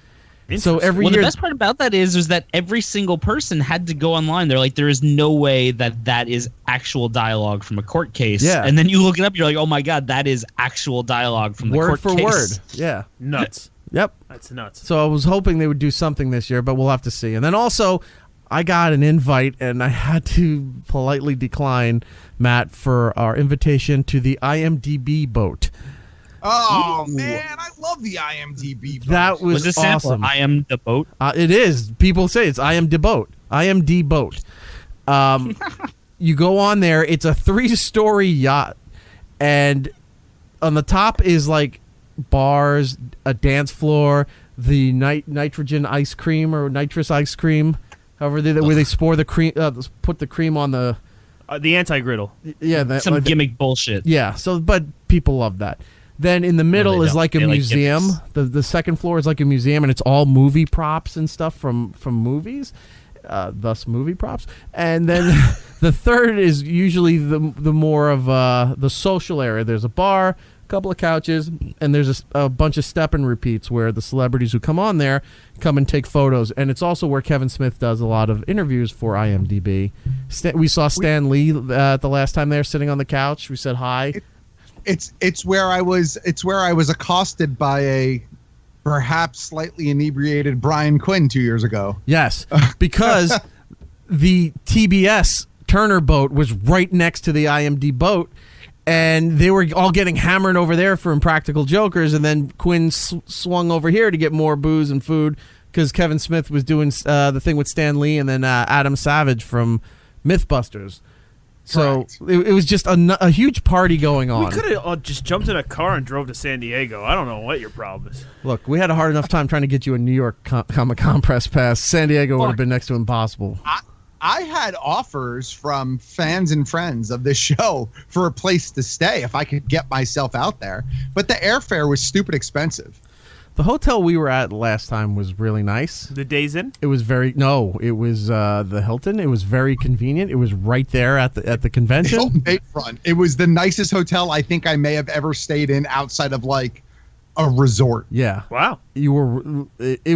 So every year, the best part about that is that every single person had to go online. They're like, there is no way that is actual dialogue from a court case. Yeah. And then you look it up, you're like, oh my god, that is actual dialogue from the word court for case. word. Yeah. Nuts. Yep. That's nuts. So I was hoping they would do something this year, but we'll have to see. And then also, I got an invite, and I had to politely decline, Matt, for our invitation to the IMDb boat. Oh, man, I love the IMDb boat. That was this awesome. sample? I am the boat. It is. People say it's I am the boat. I am the boat. You go on there. It's a 3-story yacht, and on the top is like bars, a dance floor, the nitrogen ice cream or nitrous ice cream, however where they pour the cream, put the cream on the anti-griddle. Yeah, some gimmick bullshit. Yeah. So, but people love that. Then in the middle is like a museum. The second floor is like a museum, and it's all movie props and stuff from movies, thus movie props. And then the third is usually the more of the social area. There's a bar, a couple of couches, and there's a bunch of step and repeats where the celebrities who come on there come and take photos. And it's also where Kevin Smith does a lot of interviews for IMDb. We saw Stan Lee the last time there sitting on the couch. We said hi. It's where I was accosted by a perhaps slightly inebriated Brian Quinn 2 years ago. Yes, because the TBS Turner boat was right next to the IMD boat, and they were all getting hammered over there for Impractical Jokers, and then Quinn swung over here to get more booze and food because Kevin Smith was doing the thing with Stan Lee and then Adam Savage from Mythbusters. So it was just a huge party going on. We could have just jumped in a car and drove to San Diego. I don't know what your problem is. Look, we had a hard enough time trying to get you a New York Comic-Con press pass. San Diego would have been next to impossible. I had offers from fans and friends of this show for a place to stay if I could get myself out there. But the airfare was stupid expensive. The hotel we were at last time was really nice. The Days Inn? It was it was the Hilton. It was very convenient. It was right there at the convention. Hilton Bayfront. It was the nicest hotel I think I may have ever stayed in outside of like a resort. Yeah. Wow. It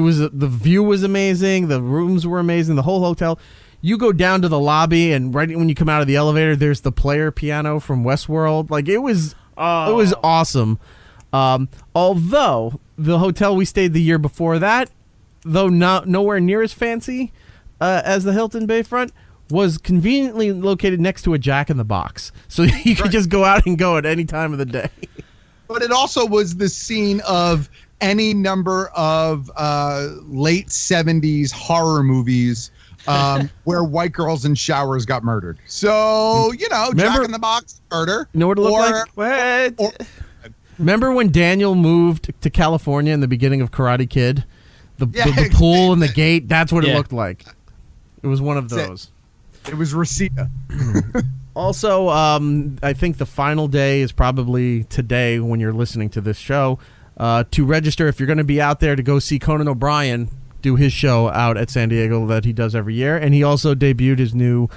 was the view was amazing. The rooms were amazing. The whole hotel. You go down to the lobby, and right when you come out of the elevator, there's the player piano from Westworld. Like it was awesome. Although the hotel we stayed the year before that, though nowhere near as fancy as the Hilton Bayfront, was conveniently located next to a Jack in the Box, so you could just go out and go at any time of the day. But it also was the scene of any number of late 70s horror movies where white girls in showers got murdered. So, Jack in the Box murder. You know what it looked like? Remember when Daniel moved to California in the beginning of Karate Kid? The pool and the gate, that's what it looked like. It was one of those. It was Reseda. Also, I think the final day is probably today when you're listening to this show. To register, if you're going to be out there to go see Conan O'Brien do his show out at San Diego that he does every year. And he also debuted his new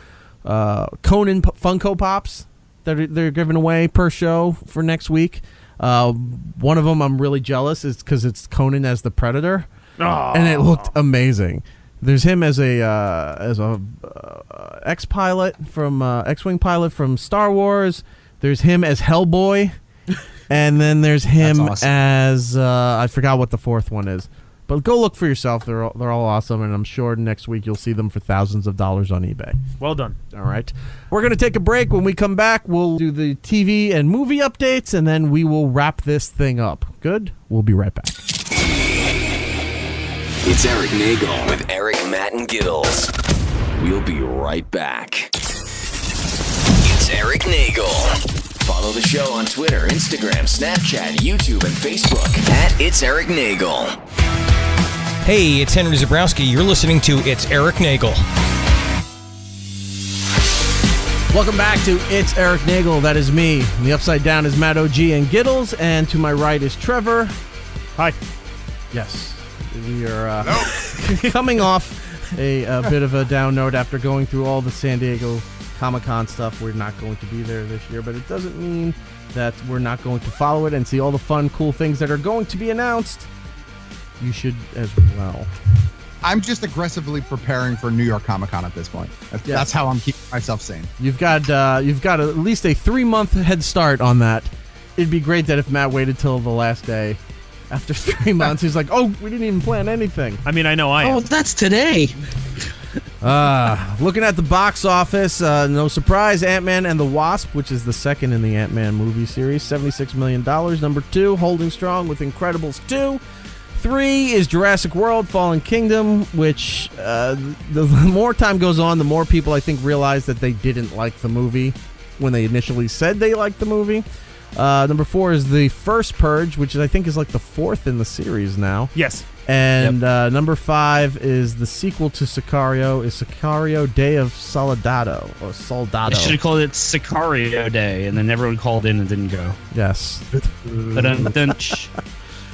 Conan Funko Pops that they're giving away per show for next week. One of them I'm really jealous is because it's Conan as the Predator, and it looked amazing. There's him as a X-pilot from X-wing pilot from Star Wars. There's him as Hellboy, and then there's him as I forgot what the fourth one is. But go look for yourself. They're all awesome, and I'm sure next week you'll see them for thousands of dollars on eBay. Well done. All right. We're going to take a break. When we come back, we'll do the TV and movie updates, and then we will wrap this thing up. Good? We'll be right back. It's Erik Nagel with Eric, Matt, and Gittles. We'll be right back. It's Erik Nagel. Follow the show on Twitter, Instagram, Snapchat, YouTube, and Facebook at It's Erik Nagel. Hey, it's Henry Zabrowski. You're listening to It's Erik Nagel. Welcome back to It's Erik Nagel. That is me. And the upside down is Matt OG and Gittles, and to my right is Trevor. Hi. Yes. We are coming off a bit of a down note after going through all the San Diego Comic-Con stuff. We're not going to be there this year, but it doesn't mean that we're not going to follow it and see all the fun, cool things that are going to be announced. You should as well. I'm just aggressively preparing for New York Comic-Con at this point. That's how I'm keeping myself sane. You've got at least a 3-month head start on that. It'd be great that if Matt waited till the last day. After 3 months, he's like, "Oh, we didn't even plan anything." I mean, I know I am. Oh, that's today. Looking at the box office, no surprise, Ant-Man and the Wasp, which is the second in the Ant-Man movie series, $76 million. Number 2, holding strong with Incredibles 2, 3 is Jurassic World Fallen Kingdom, which the more time goes on, the more people I think realize that they didn't like the movie when they initially said they liked the movie. Number 4 is The First Purge, which I think is like the 4th in the series now. Yes. And number 5 is the sequel to Sicario, is Sicario Day of Soldado, or Soldado. I should have called it Sicario Day, and then everyone called in and didn't go. Yes.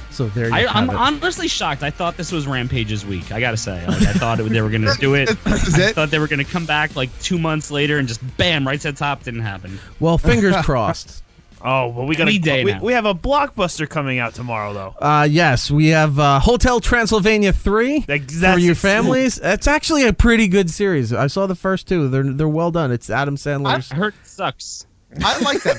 So there you have I'm it. honestly shocked. I thought this was Rampage's week. I gotta say, like, I thought they were gonna do it. I thought they were gonna come back like 2 months later and just bam, right to the top. Didn't happen. Well, fingers crossed. Oh, well, we have a blockbuster coming out tomorrow, though. Yes, we have Hotel Transylvania 3 for your families. It's actually a pretty good series. I saw the first 2. They're well done. It's Adam Sandler's. I heard it sucks. I like them.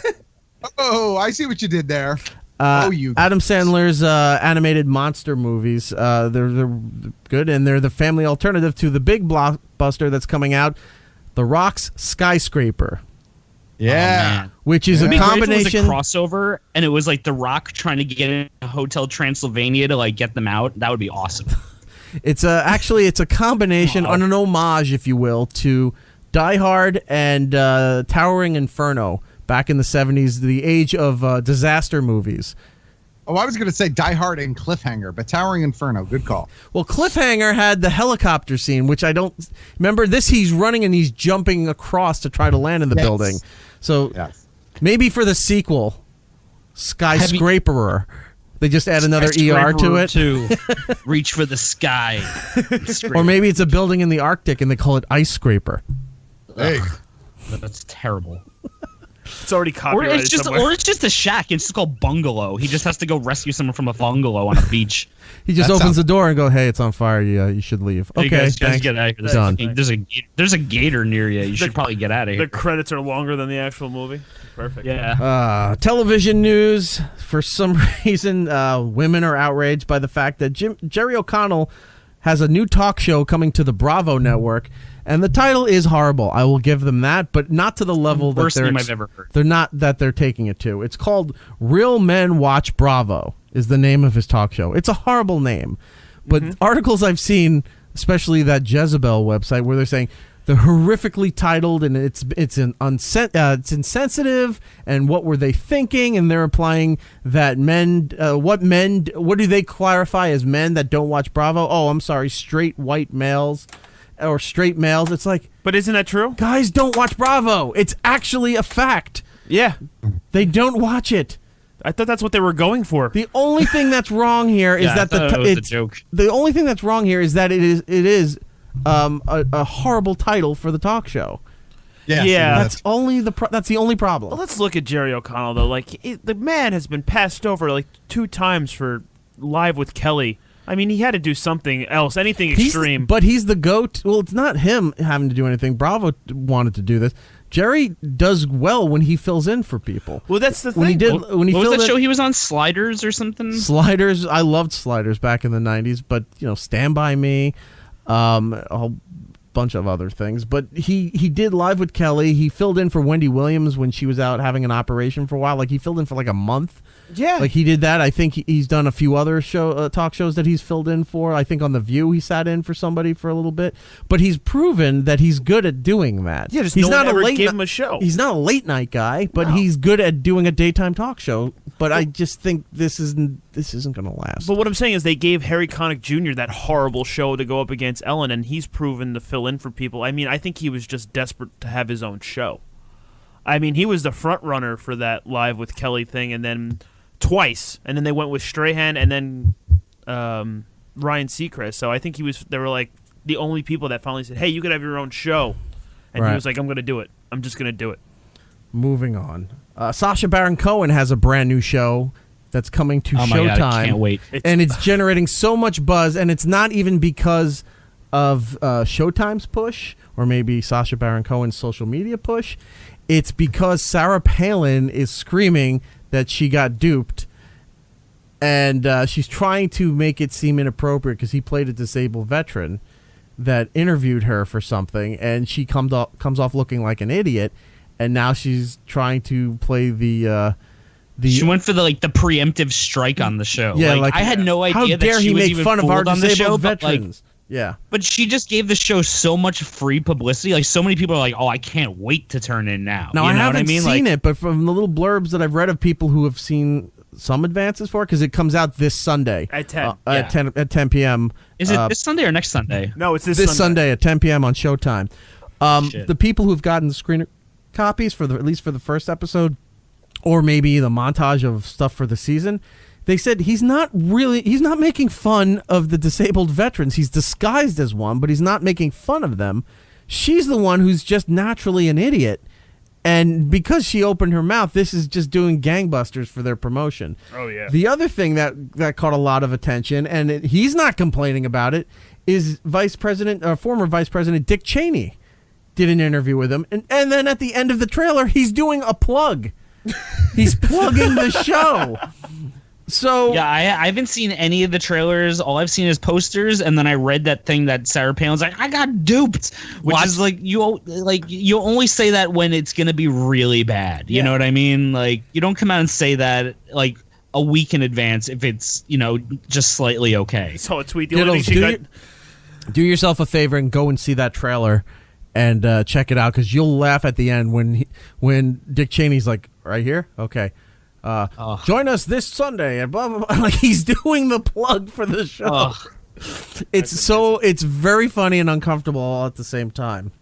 Oh, I see what you did there. Adam Sandler's animated monster movies. They're good, and they're the family alternative to the big blockbuster that's coming out, The Rock's Skyscraper. Yeah, which is a combination. It was a crossover, and it was like The Rock trying to get in Hotel Transylvania to like get them out. That would be awesome. It's a combination, an homage, if you will, to Die Hard and Towering Inferno back in the 70s, the age of disaster movies. Oh, I was going to say Die Hard and Cliffhanger, but Towering Inferno, good call. Well, Cliffhanger had the helicopter scene, which I don't remember. This, he's running and he's jumping across to try to land in the building. So maybe for the sequel, Skyscraperer, they just add another ER to it. To reach for the sky. Or maybe it's a building in the Arctic and they call it Ice Scraper. Hey. That's terrible. It's already copyrighted somewhere. Or it's just a shack. It's just called Bungalow. He just has to go rescue someone from a bungalow on a beach. He just opens the door and go, "Hey, it's on fire. You should leave." Hey, okay, guys, thanks. get out of here. Done. There's a gator near you. You should probably get out of here. The credits are longer than the actual movie. Perfect. Yeah. Television news. For some reason, women are outraged by the fact that Jerry O'Connell has a new talk show coming to the Bravo network. And the title is horrible. I will give them that, but not to the level that Worst name I've ever heard. they're taking it to. It's called Real Men Watch Bravo is the name of his talk show. It's a horrible name. But articles I've seen, especially that Jezebel website, where they're saying they're horrifically titled and it's insensitive, and what were they thinking? And they're implying that what do they clarify as men that don't watch Bravo? Oh, I'm sorry, straight white males. Or straight males. It's like, but isn't that true? Guys don't watch Bravo. It's actually a fact. Yeah, they don't watch it. I thought that's what they were going for. The only thing that's wrong here is that it's a joke. The only thing that's wrong here is that it is a horrible title for the talk show. Yeah. That's the only problem. Well, let's look at Jerry O'Connell though. Like the man has been passed over like 2 times for Live with Kelly. I mean, he had to do something else, anything extreme. But he's the GOAT. Well, it's not him having to do anything. Bravo wanted to do this. Jerry does well when he fills in for people. Well, that's the thing. What was that show he was on? Sliders or something? Sliders. I loved Sliders back in the 90s, but, Stand By Me, a whole bunch of other things. But he did Live with Kelly. He filled in for Wendy Williams when she was out having an operation for a while. Like, he filled in for like a month. Yeah. Like, he did that. I think he's done a few other talk shows that he's filled in for. I think on The View he sat in for somebody for a little bit. But he's proven that he's good at doing that. Yeah, just he's no one ever gave him a show. He's not a late night guy, but he's good at doing a daytime talk show. But I just think this isn't going to last. But what I'm saying is they gave Harry Connick Jr. that horrible show to go up against Ellen, and he's proven to fill in for people. I mean, I think he was just desperate to have his own show. I mean, he was the front runner for that Live with Kelly thing, and then twice, and then they went with Strahan and then Ryan Seacrest. So I think they were like the only people that finally said, "Hey, you could have your own show," and he was like, "I'm going to do it. I'm just going to do it." Moving on, Sasha Baron Cohen has a brand new show that's coming to Showtime. God, I can't wait. And it's generating so much buzz, and it's not even because of Showtime's push or maybe Sasha Baron Cohen's social media push. It's because Sarah Palin is screaming that she got duped, and she's trying to make it seem inappropriate because he played a disabled veteran that interviewed her for something, and she comes off looking like an idiot, and now she's trying to play the She went for the preemptive strike on the show. Yeah, I had no idea how that dare she he was make even fun of our fooled on the show. disabled veterans. But she just gave the show so much free publicity. Like, so many people are like, "Oh, I can't wait to turn in now." Now, you know I haven't what I mean? seen it, but from the little blurbs that I've read of people who have seen some advances for it, because it comes out this Sunday at 10. At 10 p.m. Is it this Sunday or next Sunday? No, it's this Sunday at 10 p.m. on Showtime. Shit. The people who've gotten the screener copies at least for the first episode, or maybe the montage of stuff for the season, they said he's not making fun of the disabled veterans. He's disguised as one, but he's not making fun of them. She's the one who's just naturally an idiot. And because she opened her mouth, this is just doing gangbusters for their promotion. Oh, yeah. The other thing that caught a lot of attention, and he's not complaining about it, is former Vice President Dick Cheney did an interview with him. And then at the end of the trailer, he's doing a plug. He's plugging the show. So yeah, I haven't seen any of the trailers. All I've seen is posters, and then I read that thing that Sarah Palin's like, "I got duped," which is you only say that when it's gonna be really bad. You know what I mean? Like, you don't come out and say that a week in advance if it's just slightly okay. So a tweet. Do yourself a favor and go and see that trailer and check it out, because you'll laugh at the end when Dick Cheney's like, "Right here, okay." Join us this Sunday and blah blah blah. Like, he's doing the plug for the show. It's very funny and uncomfortable all at the same time.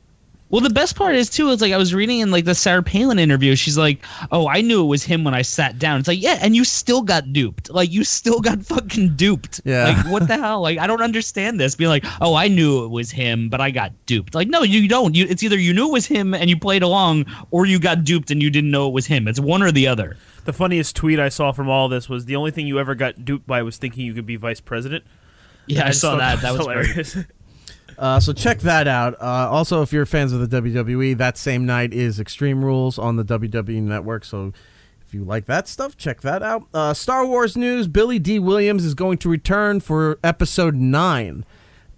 Well, the best part is too, it's I was reading in the Sarah Palin interview, she's like, "Oh, I knew it was him when I sat down." It's like, yeah, and you still got duped. You still got fucking duped. Yeah. What the hell? I don't understand this. Being like, "Oh, I knew it was him, but I got duped." No, you don't. It's either you knew it was him and you played along, or you got duped and you didn't know it was him. It's one or the other. The funniest tweet I saw from all this was, the only thing you ever got duped by was thinking you could be vice president. Yeah, I saw that. That was hilarious. Great. So check that out. Also, if you're fans of the WWE, that same night is Extreme Rules on the WWE Network. So if you like that stuff, check that out. Star Wars news: Billy D. Williams is going to return for Episode 9.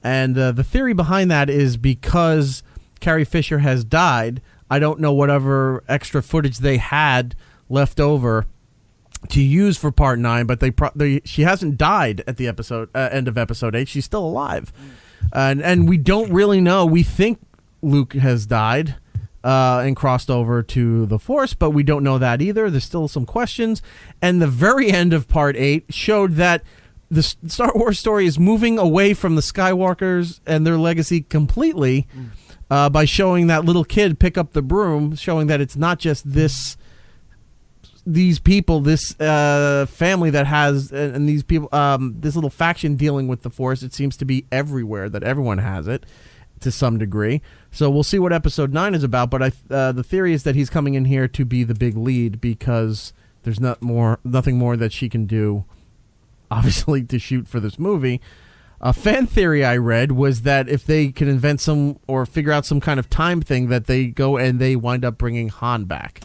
And the theory behind that is because Carrie Fisher has died. I don't know whatever extra footage they had left over to use for Part 9, but she hasn't died at the end of Episode 8. She's still alive. And we don't really know. We think Luke has died and crossed over to the Force, but we don't know that either. There's still some questions. And the very end of Part 8 showed that the Star Wars story is moving away from the Skywalkers and their legacy completely by showing that little kid pick up the broom, showing that it's not just these people, this family that has, and these people, this little faction dealing with the Force. It seems to be everywhere, that everyone has it to some degree. So we'll see what Episode 9 is about, but the theory is that he's coming in here to be the big lead because there's nothing more that she can do, obviously, to shoot for this movie. A fan theory I read was that if they can invent or figure out some kind of time thing, that they go and they wind up bringing Han back.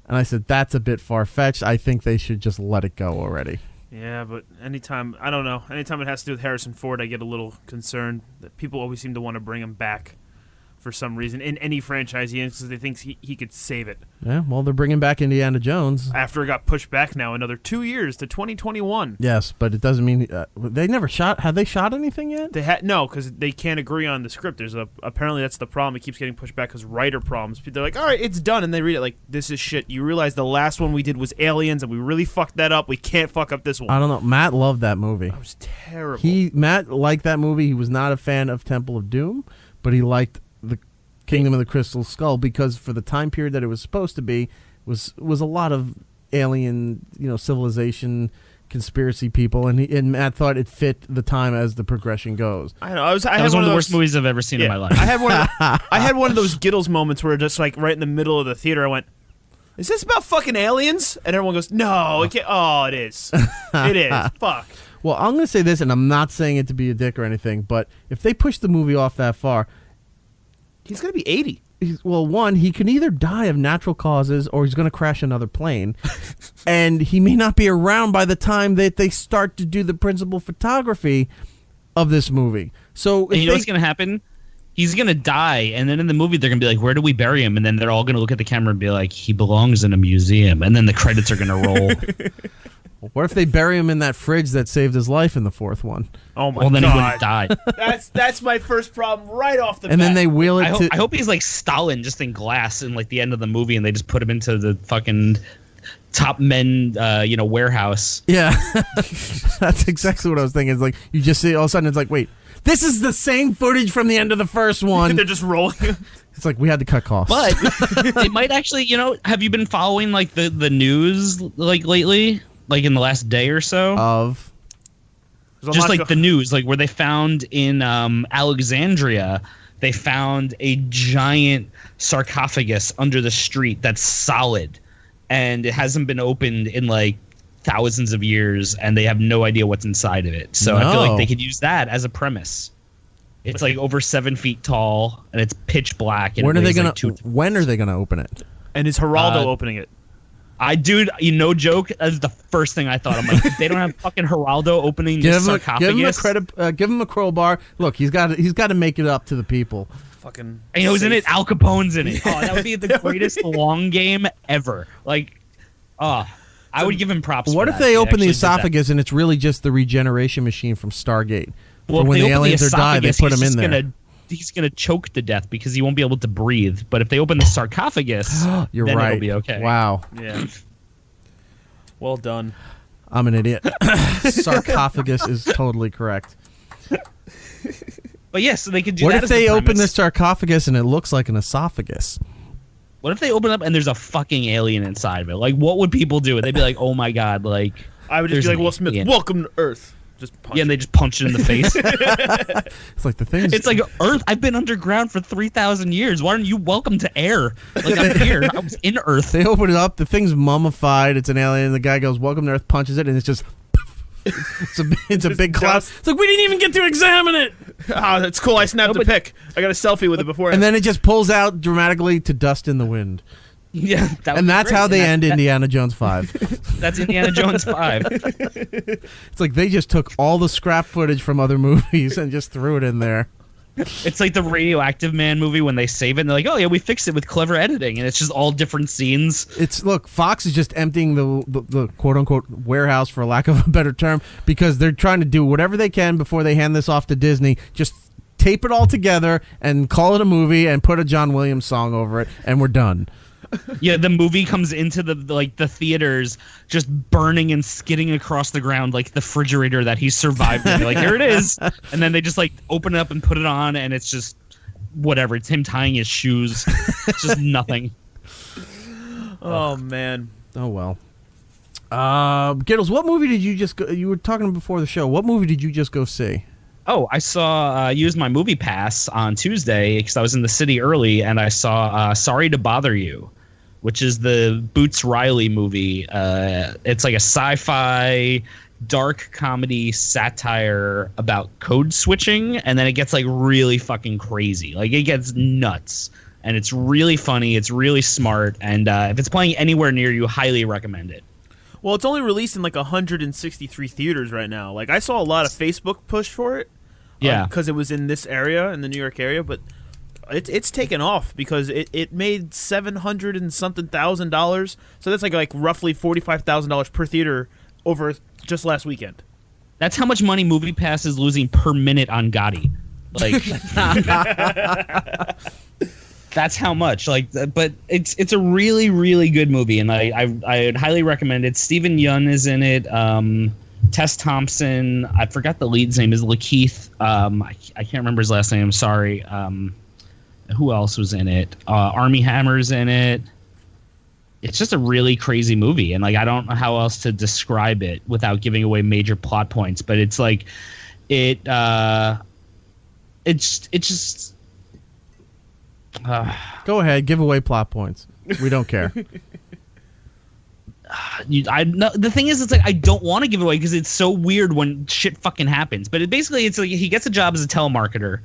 And I said, that's a bit far-fetched. I think they should just let it go already. Yeah, but anytime it has to do with Harrison Ford, I get a little concerned that people always seem to want to bring him back for some reason in any franchise he is, because they think he could save it. Yeah, well, they're bringing back Indiana Jones. After it got pushed back now another 2 years to 2021. Yes, but it doesn't mean they never shot. Have they shot anything yet? No, because they can't agree on the script. Apparently that's the problem. It keeps getting pushed back because writer problems. They're like, all right, it's done, and they read it like, this is shit. You realize the last one we did was Aliens, and we really fucked that up. We can't fuck up this one. I don't know. Matt loved that movie. That was terrible. Matt liked that movie. He was not a fan of Temple of Doom, but he liked the Kingdom of the Crystal Skull because for the time period that it was supposed to be was a lot of alien, civilization, conspiracy people, and Matt thought it fit the time as the progression goes. I know. That was one of the worst movies I've ever seen in my life. I had one of those Gittles moments where just right in the middle of the theater I went, is this about fucking aliens? And everyone goes, no, it can't. Oh, it is. It is. Fuck. Well, I'm going to say this, and I'm not saying it to be a dick or anything, but if they push the movie off that far, he's going to be 80. Well, one, he can either die of natural causes or he's going to crash another plane. And he may not be around by the time that they start to do the principal photography of this movie. So, and you know what's going to happen? he's gonna die, and then in the movie they're gonna be like, where do we bury him? And then they're all gonna look at the camera and be like, he belongs in a museum. And then the credits are gonna roll. What if they bury him in that fridge that saved his life in the fourth one? Oh my well, then god! he wouldn't die. That's my first problem right off the bat. And then they wheel it I hope he's like Stalin, just in glass, in like the end of the movie, and they just put him into the fucking top men, warehouse. Yeah, that's exactly what I was thinking. It's like you just see all of a sudden it's like, wait, this is the same footage from the end of the first one. They're just rolling. It's like we had to cut costs. But they might actually, have you been following like the news like lately? Like in the last day or so? Of? Just like the news, like where they found in Alexandria, they found a giant sarcophagus under the street that's solid. And it hasn't been opened in like thousands of years, and they have no idea what's inside of it. So I feel like they could use that as a premise. It's like over 7 feet tall, and it's pitch black. And when are they gonna open it? And is Geraldo opening it? Dude, no joke. That's the first thing I thought. I'm like, they don't have fucking Geraldo opening this sarcophagus. Give him a crowbar. Look, he's got to make it up to the people. Fucking. And who's in it? Al Capone's in it. Oh, that would be the greatest long game ever. Like, I would give him props. What for if that. they open the esophagus and it's really just the regeneration machine from Stargate? Well, when the aliens are dying, they put him in there. He's gonna choke to death because he won't be able to breathe. But if they open the sarcophagus, you're then right. it'll be okay. Wow. Yeah. Well done. I'm an idiot. Sarcophagus is totally correct. But yes, so they could do what that. What if they open the sarcophagus and it looks like an esophagus? What if they open up and there's a fucking alien inside of it? Like, what would people do? They'd be like, "Oh my god!" Like, I would just be like, "Will Smith, welcome to Earth." Just punch and they just punch it in the face. It's like the thing. It's like Earth. I've been underground for 3,000 years. Why aren't you welcome to air? Like I'm here. I was in Earth. They open it up. The thing's mummified. It's an alien. And the guy goes, "Welcome to Earth." Punches it, and it's just. It's a big cloud. It's like we didn't even get to examine it. Oh, that's cool. I snapped a pic. I got a selfie with it before. And then it just pulls out dramatically to dust in the wind. Yeah, and that's how they end Indiana Jones 5. That's Indiana Jones 5. It's like they just took all the scrap footage from other movies and just threw it in there. It's like the Radioactive Man movie when they save it and they're like, "Oh yeah, we fixed it with clever editing," and it's just all different scenes. Look, Fox is just emptying the quote unquote warehouse, for lack of a better term, because they're trying to do whatever they can before they hand this off to Disney. Just tape it all together and call it a movie and put a John Williams song over it, and we're done. Yeah, the movie comes into the theaters just burning and skidding across the ground like the refrigerator that he survived in. They're like, here it is. And then they just like open it up and put it on, and it's just whatever. It's him tying his shoes. It's just nothing. Oh man. Oh well. Gittles, what movie did you just go? You were talking before the show. What movie did you just go see? Oh, I saw used my movie pass on Tuesday because I was in the city early, and I saw Sorry to Bother You, which is the Boots Riley movie. It's like a sci-fi dark comedy satire about code switching, and then it gets like really fucking crazy. Like it gets nuts, and it's really funny. It's really smart, and if it's playing anywhere near you, highly recommend it. Well, it's only released in like 163 theaters right now. Like I saw a lot of Facebook push for it. Yeah, because it was in this area, in the New York area, but it's taken off because it made $700 and something thousand. So that's like roughly $45,000 per theater over just last weekend. That's how much money MoviePass is losing per minute on Gotti. Like that's how much. Like, but it's a really really good movie, and I'd highly recommend it. Stephen Yeun is in it. Tess Thompson. I forgot the lead's name is Lakeith. I can't remember his last name. I'm sorry. Who else was in it? Armie Hammer's in it. It's just a really crazy movie, and like I don't know how else to describe it without giving away major plot points. But it's like it's just. Go ahead, give away plot points. We don't care. The thing is, it's like I don't want to give it away because it's so weird when shit fucking happens. But it's like he gets a job as a telemarketer,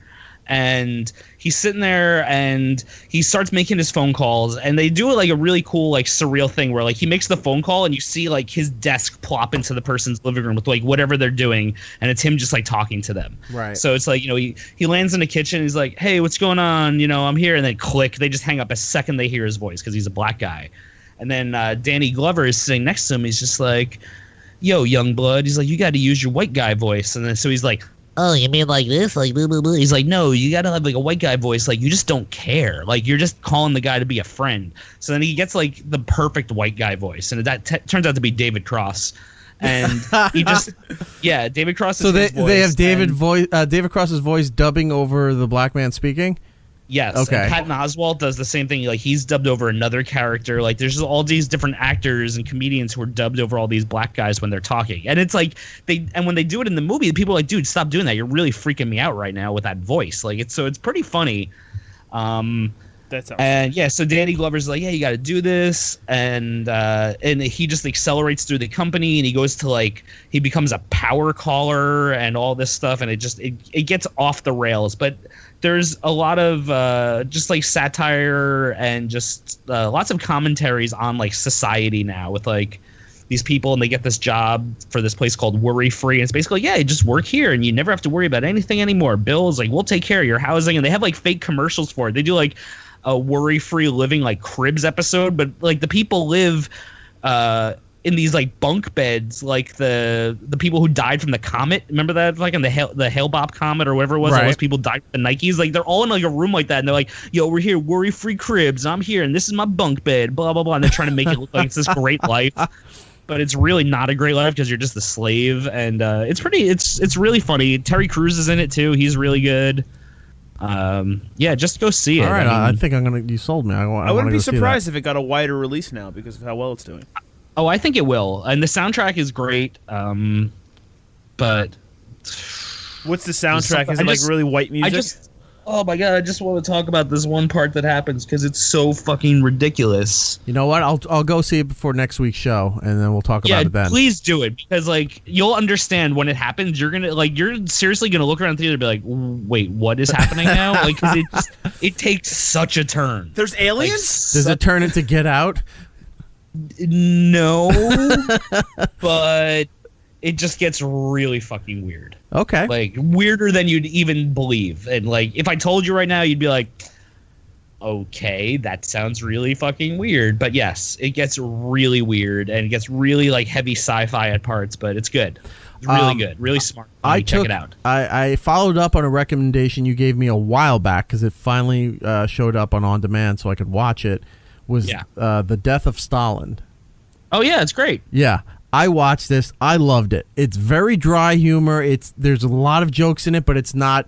and he's sitting there and he starts making his phone calls, and they do like a really cool like surreal thing where like he makes the phone call and you see like his desk plop into the person's living room with like whatever they're doing, and it's him just like talking to them. Right. So it's like, you know, he lands in the kitchen, he's like, hey, what's going on, you know, I'm here, and then click, they just hang up a second they hear his voice because he's a black guy. And then Danny Glover is sitting next to him, he's just like, yo, young blood, he's like, you got to use your white guy voice. And then so he's like, oh, you mean like this? Like, blah, blah, blah. He's like, no, you got to have like a white guy voice. Like, you just don't care. Like, you're just calling the guy to be a friend. So then he gets like the perfect white guy voice. And that turns out to be David Cross. And he just, yeah, David Cross is his voice. So they have David Cross's voice dubbing over the black man speaking? Yes. Okay. And Patton Oswalt does the same thing. Like, he's dubbed over another character. Like, there's all these different actors and comedians who are dubbed over all these black guys when they're talking. And it's like when they do it in the movie, people are like, dude, stop doing that. You're really freaking me out right now with that voice. Like, it's pretty funny. That's awesome. And yeah, so Danny Glover's like, yeah, you got to do this, and he just accelerates through the company, and he goes to like, he becomes a power caller and all this stuff, and it gets off the rails. But there's a lot of just like satire and just lots of commentaries on like society now with like these people, and they get this job for this place called Worry Free, and it's basically, yeah, you just work here and you never have to worry about anything anymore. Bill's like, we'll take care of your housing, and they have like fake commercials for it. They do like a worry-free living like Cribs episode, but like the people live in these like bunk beds, like the people who died from the comet. Remember that, like in the Hale-Bopp comet or whatever it was, right. All those people died from the Nikes. Like they're all in like a room like that, and they're like, yo, we're here, worry-free Cribs, I'm here, and this is my bunk bed, blah blah blah, and they're trying to make it look like it's this great life. But it's really not a great life because you're just a slave, and it's really funny. Terry Crews is in it too. He's really good. Yeah, just go see it. All right, I think you sold me. I wouldn't be surprised if it got a wider release now because of how well it's doing. Oh, I think it will, and the soundtrack is great. But what's the soundtrack? Is it like really white music? Oh my god, I just want to talk about this one part that happens because it's so fucking ridiculous. You know what? I'll go see it before next week's show, and then we'll talk about it then. Yeah, please do it, because like you'll understand when it happens. You're seriously gonna look around the theater and be like, wait, what is happening now? Like, 'cause it takes such a turn. There's aliens? Like, does it turn into Get Out? No, but it just gets really fucking weird. Okay. Like, weirder than you'd even believe. And, like, if I told you right now, you'd be like, okay, that sounds really fucking weird. But, yes, it gets really weird, and it gets really, like, heavy sci-fi at parts, but it's good. It's really good. Really smart. Check it out. I followed up on a recommendation you gave me a while back because it finally showed up on demand so I could watch it, was The Death of Stalin. Oh, yeah, it's great. Yeah. I watched this. I loved it. It's very dry humor. There's a lot of jokes in it, but it's not,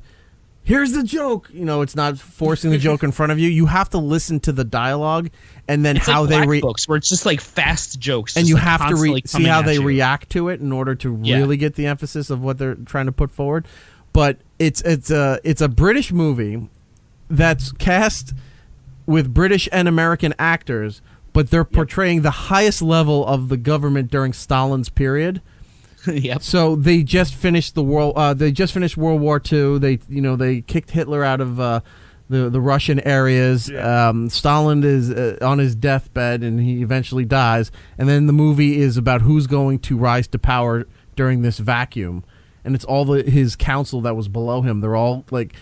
here's the joke. You know, it's not forcing the joke in front of you. You have to listen to the dialogue and then it's how like they Black Books, where it's just like fast jokes. And you like have to see how they you. react to it in order to really get the emphasis of what they're trying to put forward. But it's a British movie that's cast with British and American actors, but they're portraying the highest level of the government during Stalin's period. Yep. So they just finished World War II. They kicked Hitler out of the Russian areas. Yeah. Stalin is on his deathbed, and he eventually dies. And then the movie is about who's going to rise to power during this vacuum. And it's all his council that was below him. They're all like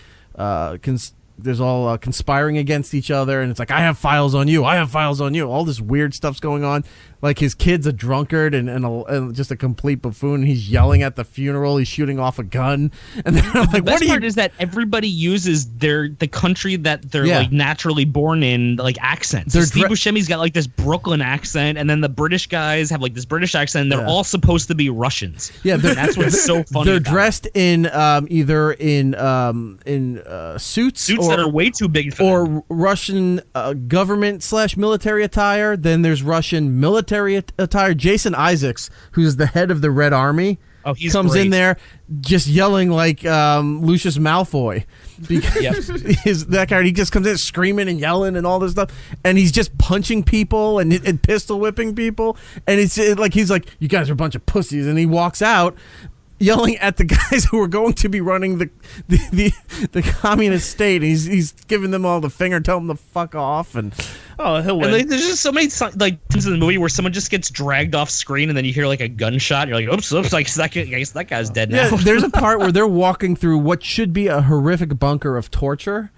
conspiring against each other, and it's like, I have files on you, all this weird stuff's going on. Like, his kid's a drunkard and just a complete buffoon. He's yelling at the funeral, he's shooting off a gun, and then I'm like, the best part is that everybody uses the country that they're like naturally born in, like, accents. So Steve Buscemi's got like this Brooklyn accent, and then the British guys have like this British accent, and they're all supposed to be Russians. Yeah, that's what's so funny. They're dressed in either in suits that are way too big for them. Russian government / military attire. Then there's Russian military attire. Jason Isaacs, who's the head of the Red Army, comes great. in there just yelling like Lucius Malfoy. Because that guy, he just comes in screaming and yelling and all this stuff, and he's just punching people and pistol whipping people, and it's like he's like, you guys are a bunch of pussies, and he walks out. yelling at the guys who are going to be running the communist state. He's giving them all the finger, telling them to fuck off, and he'll win. And there's just so many like times in the movie where someone just gets dragged off screen, and then you hear like a gunshot. And you're like, oops, I guess that guy's dead now. Yeah, there's a part where they're walking through what should be a horrific bunker of torture,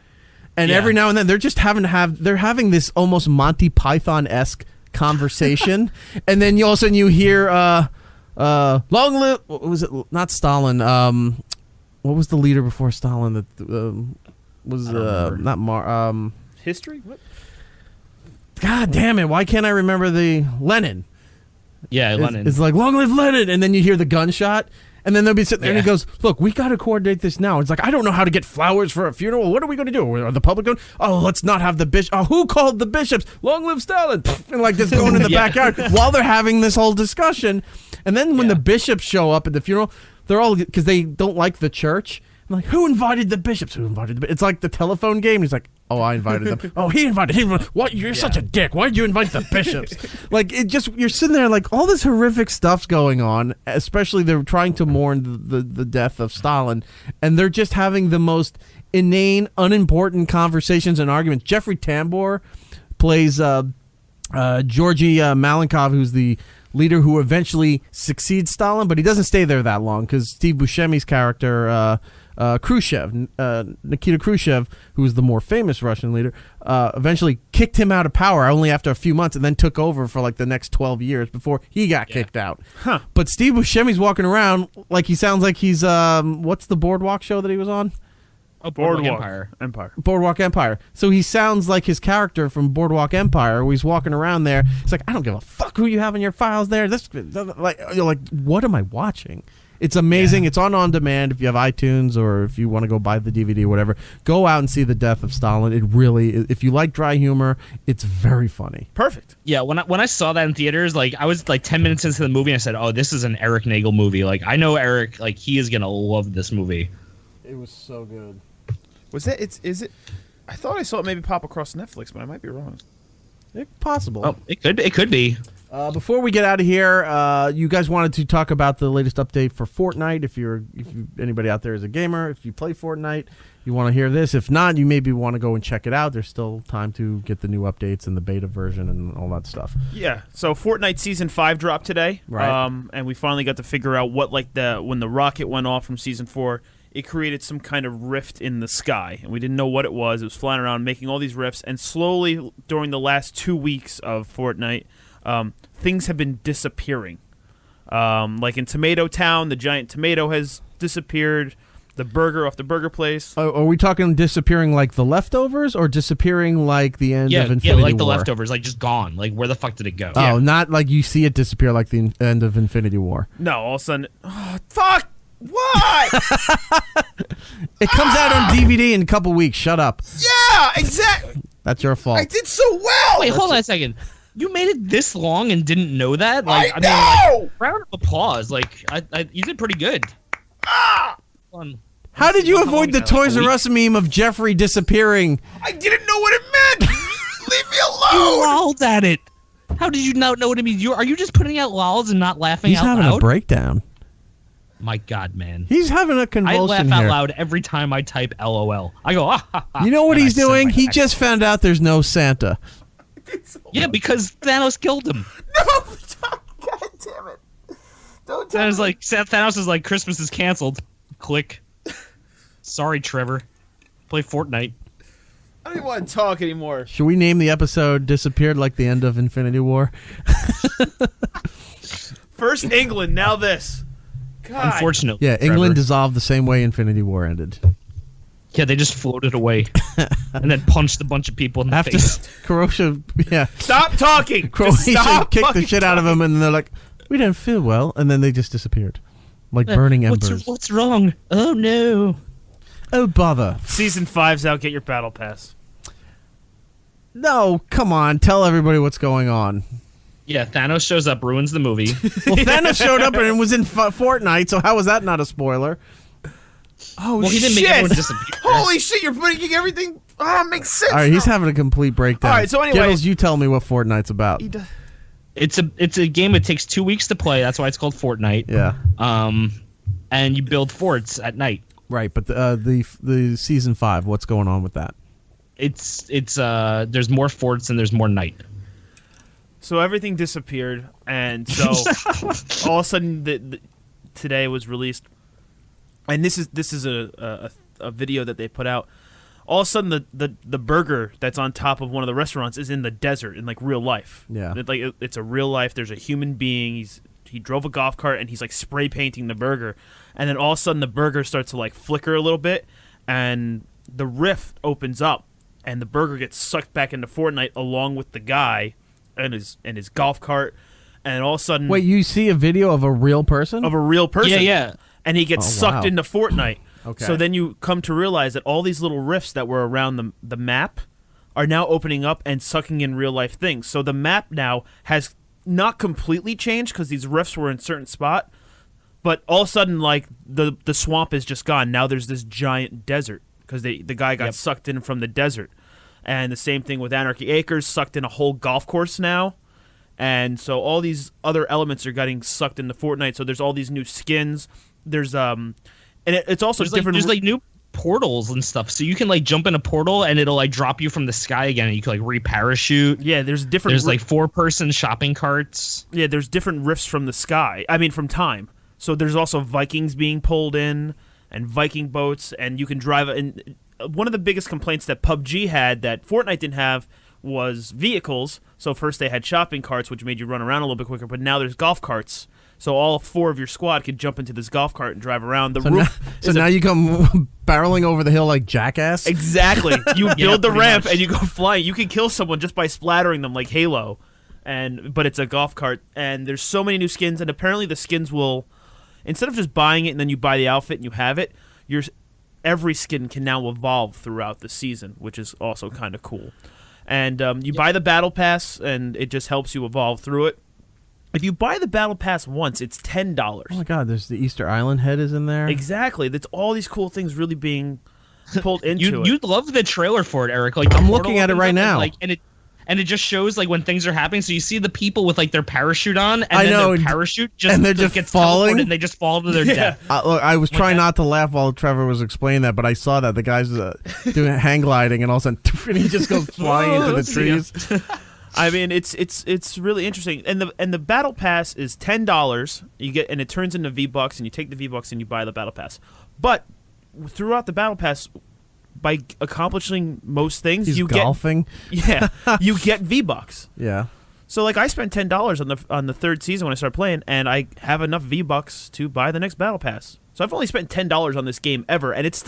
and every now and then they're just having this almost Monty Python-esque conversation, and then all of a sudden you hear long live, what was it, not Stalin, what was the leader before Stalin that was not History? What? God damn it, why can't I remember the Lenin? Yeah, Lenin. It's like, long live Lenin, and then you hear the gunshot, and then they'll be sitting there, and he goes, look, we got to coordinate this now. It's like, I don't know how to get flowers for a funeral. What are we going to do? Are the public going, let's not have the bishop. Oh, who called the bishops? Long live Stalin. And like just going in the backyard while they're having this whole discussion. And then when the bishops show up at the funeral, they're all, because they don't like the church. I'm like, who invited the bishops? Who invited the bishops? It's like the telephone game. He's like, oh, I invited them. Oh, he invited him. What? You're such a dick. Why did you invite the bishops? Like, it just, you're sitting there like all this horrific stuff's going on, especially they're trying to mourn the death of Stalin, and they're just having the most inane, unimportant conversations and arguments. Jeffrey Tambor plays Georgy Malenkov, who's the leader who eventually succeeds Stalin, but he doesn't stay there that long because Steve Buscemi's character, Khrushchev, Nikita Khrushchev, who was the more famous Russian leader, eventually kicked him out of power only after a few months, and then took over for like the next 12 years before he got kicked out. Huh. But Steve Buscemi's walking around like he sounds like he's what's the Boardwalk show that he was on? Oh, Boardwalk Empire. Boardwalk Empire. So he sounds like his character from Boardwalk Empire, where he's walking around there. It's like, I don't give a fuck who you have in your files there. This, like, you're like, what am I watching? It's amazing. It's on demand if you have iTunes or if you want to go buy the DVD or whatever. Go out and see The Death of Stalin. It really, if you like dry humor, it's very funny. Perfect. Yeah, when I saw that in theaters, like I was like 10 minutes into the movie, and I said, "Oh, this is an Erik Nagel movie." Like I know Erik, like he is gonna love this movie. It was so good. Was that? Is it? I thought I saw it maybe pop across Netflix, but I might be wrong. Possible. Oh, it could be. Before we get out of here, you guys wanted to talk about the latest update for Fortnite. If anybody out there is a gamer, if you play Fortnite, you want to hear this. If not, you maybe want to go and check it out. There's still time to get the new updates and the beta version and all that stuff. Yeah. So Fortnite Season 5 dropped today. Right. And we finally got to figure out what, like, when the rocket went off from Season 4, it created some kind of rift in the sky, and we didn't know what it was. It was flying around making all these rifts, and slowly during the last 2 weeks of Fortnite, things have been disappearing. Like in Tomato Town, the giant tomato has disappeared. The burger off the burger place. Are we talking disappearing like the leftovers, or disappearing like the end of Infinity War? Yeah, like the War? leftovers, like just gone. Like where the fuck did it go? Oh, not like you see it disappear like the end of Infinity War. No, all of a sudden, fuck! Why? It comes out on DVD in a couple weeks. Shut up. Yeah, exactly. That's your fault. I did so well. Wait, hold on a second. You made it this long and didn't know that? Like, I know. Mean, like, round of applause. Like, you did pretty good. How did you avoid the Toys R Us meme of Jeffrey disappearing? I didn't know what it meant. Leave me alone. You lolled at it. How did you not know what it means? Are you just putting out lols and not laughing out loud? He's having a breakdown. My God, man. He's having a convulsion. I laugh out loud every time I type LOL. I go, ah, ha, ha. You know what he's doing? He just found out there's no Santa. Yeah, because Thanos killed him. No, God damn it. Don't tell me. Thanos is like, Christmas is canceled. Click. Sorry, Trevor. Play Fortnite. I don't even want to talk anymore. Should we name the episode Disappeared Like the End of Infinity War? First England, now this. God. Unfortunately. Yeah, Trevor. England dissolved the same way Infinity War ended. Yeah, they just floated away and then punched a bunch of people in the face. Croatia, yeah. Stop talking! Croatia kicked the shit out of them, and they're like, we didn't feel well, and then they just disappeared. Like burning embers. What's wrong? Oh, no. Oh, bother. Season 5's out. Get your battle pass. No, come on. Tell everybody what's going on. Yeah, Thanos shows up, ruins the movie. Well, Thanos showed up and it was in Fortnite, so how was that not a spoiler? Oh, well, he didn't make everyone disappear. Holy shit, you're making everything makes sense. All right, he's having a complete breakdown. All right, so anyway. Gittles, you tell me what Fortnite's about. It's a game that takes 2 weeks to play. That's why it's called Fortnite. Yeah. and you build forts at night. Right, but the season 5, what's going on with that? It's there's more forts and there's more night. So everything disappeared, and so all of a sudden today was released, and this is a video that they put out. All of a sudden, the burger that's on top of one of the restaurants is in the desert in like real life. Yeah, it's a real life. There's a human being. He drove a golf cart and he's like spray painting the burger, and then all of a sudden the burger starts to like flicker a little bit, and the rift opens up, and the burger gets sucked back into Fortnite along with the guy and his golf cart, and all of a sudden, wait, you see a video of a real person? Of a real person, yeah, and he gets sucked into Fortnite. Okay. So then you come to realize that all these little rifts that were around the map are now opening up and sucking in real life things. So the map now has not completely changed because these rifts were in a certain spot, but all of a sudden, like the swamp is just gone. Now there's this giant desert because the guy got sucked in from the desert. And the same thing with Anarchy Acres, sucked in a whole golf course now. And so all these other elements are getting sucked into Fortnite. So there's all these new skins. There's and it's also different. There's like new portals and stuff, so you can like jump in a portal and it'll like drop you from the sky again, and you can like re-parachute. Yeah, there's different. There's like 4-person shopping carts. Yeah, there's different rifts from the sky. I mean, from time. So there's also Vikings being pulled in and Viking boats, and you can drive. And one of the biggest complaints that PUBG had that Fortnite didn't have was vehicles. So first they had shopping carts, which made you run around a little bit quicker, but now there's golf carts. So all 4 of your squad could jump into this golf cart and drive around. The roof. Now you come barreling over the hill like Jackass? Exactly. You build the ramp much. and you go flying. You can kill someone just by splattering them like Halo. But it's a golf cart. And there's so many new skins. And apparently the skins will, instead of just buying it and then you buy the outfit and you have it, every skin can now evolve throughout the season, which is also kind of cool. And you buy the Battle Pass, and it just helps you evolve through it. If you buy the Battle Pass once, it's $10. Oh my God, there's the Easter Island head is in there. Exactly. That's all these cool things really being pulled into it. You'd love the trailer for it, Eric. Like I'm looking at it right now. And it just shows like when things are happening. So you see the people with like their parachute on, and then their parachute just gets falling, and they just fall to their death. Look, I was trying not to laugh while Trevor was explaining that, but I saw that the guy's doing hang gliding, and all of a sudden, and he just goes flying into the trees. I mean, it's really interesting, and the Battle Pass is $10. You get, and it turns into V-Bucks, and you take the V-Bucks and you buy the Battle Pass. But throughout the Battle Pass, by accomplishing most things, you golfing. You get V-Bucks. Yeah. So like I spent $10 on the third season when I started playing, and I have enough V-Bucks to buy the next Battle Pass. So I've only spent $10 on this game ever, and it's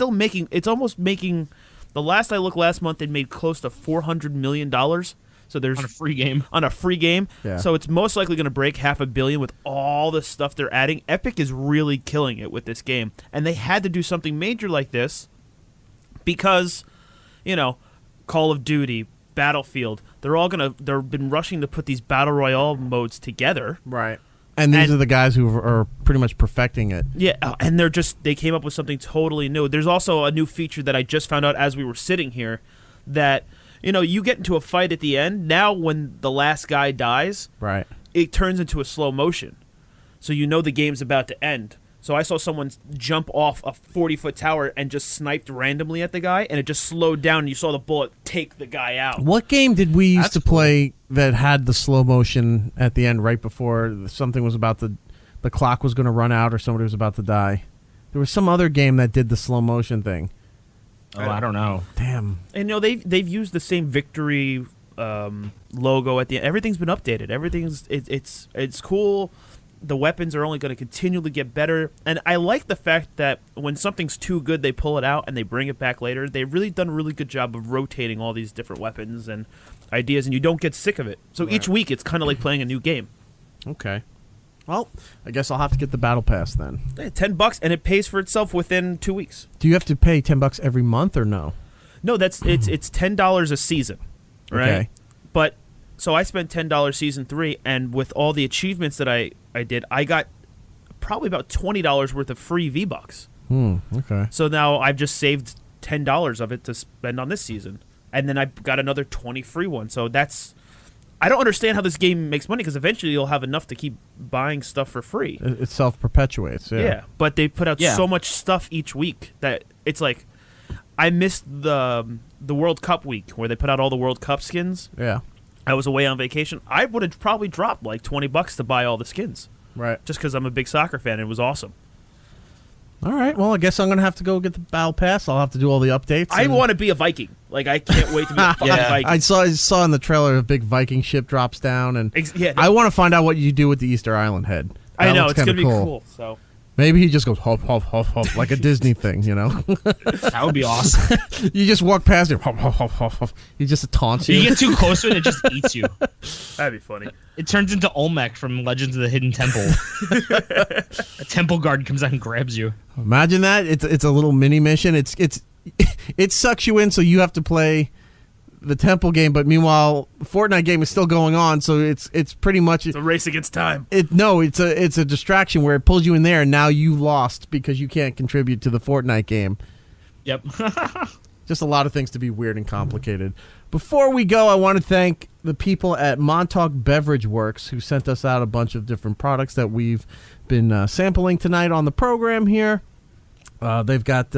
almost making. The last I looked last month, it made close to $400 million. So there's on a free game. Yeah. So it's most likely going to break $500 million with all the stuff they're adding. Epic is really killing it with this game, and they had to do something major like this because, Call of Duty, Battlefield, they've been rushing to put these battle royale modes together. Right. And these are the guys who are pretty much perfecting it. Yeah, and they came up with something totally new. There's also a new feature that I just found out as we were sitting here that, you get into a fight at the end. Now when the last guy dies, right, it turns into a slow motion. So the game's about to end. So I saw someone jump off a 40-foot tower and just sniped randomly at the guy, and it just slowed down, and you saw the bullet take the guy out. What game did we used to play that had the slow motion at the end right before something was about the clock was going to run out or somebody was about to die? There was some other game that did the slow motion thing. Oh, I don't know. Damn. And they've used the same victory logo at the end. Everything's been updated. It's cool. The weapons are only going to continually get better. And I like the fact that when something's too good, they pull it out and they bring it back later. They've really done a really good job of rotating all these different weapons and ideas, and you don't get sick of it. So each week, it's kind of like playing a new game. Okay. Well, I guess I'll have to get the Battle Pass then. $10, and it pays for itself within 2 weeks. Do you have to pay $10 every month or no? No, it's $10 a season, right? Okay. But so I spent $10 season 3, and with all the achievements that I did, I got probably about $20 worth of free V-Bucks. Okay. So now I've just saved $10 of it to spend on this season, and then I got another 20 free ones. So I don't understand how this game makes money because eventually you'll have enough to keep buying stuff for free. It self-perpetuates. Yeah. But they put out so much stuff each week that it's like I missed the World Cup week where they put out all the World Cup skins. Yeah. I was away on vacation. I would have probably dropped like $20 to buy all the skins. Right. Just because I'm a big soccer fan and it was awesome. All right. Well, I guess I'm going to have to go get the Battle Pass. I'll have to do all the updates. I want to be a Viking. Like, I can't wait to be a fucking Viking. I saw in the trailer a big Viking ship drops down, and I want to find out what you do with the Easter Island head. I know, it's going to be cool. So maybe he just goes hop, hop, hop, hop, like a Disney thing, you know? That would be awesome. You just walk past him, hop, hop, hop, hop, hop. He just taunts you. You get too close to it, it just eats you. That'd be funny. It turns into Olmec from Legends of the Hidden Temple. A temple guard comes out and grabs you. Imagine that. It's a little mini mission. It sucks you in, so you have to play the temple game, but meanwhile Fortnite game is still going on, so it's pretty much it's a race against time. It's a distraction where it pulls you in there, and now you lost because you can't contribute to the Fortnite game. Yep. Just a lot of things to be weird and complicated. Before we go, I want to thank the people at Montauk Beverage Works who sent us out a bunch of different products that we've been sampling tonight on the program here. They've got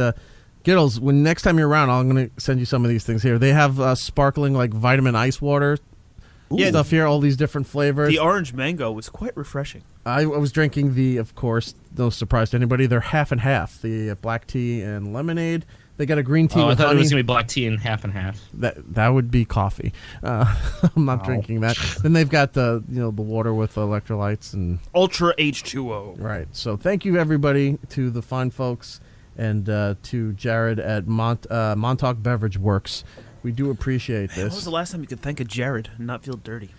Gittles, when next time you're around, I'm going to send you some of these things here. They have sparkling, like, vitamin ice water stuff here, all these different flavors. The orange mango was quite refreshing. I was drinking of course, no surprise to anybody, they're half and half, the black tea and lemonade. They got a green tea with I thought honey. it was going to be black tea and half. That would be coffee. I'm not drinking that. Then they've got the water with electrolytes and Ultra H2O. Right. So thank you everybody to the fine folks and to Jared at Montauk Beverage Works. We do appreciate this. When was the last time you could thank a Jared and not feel dirty?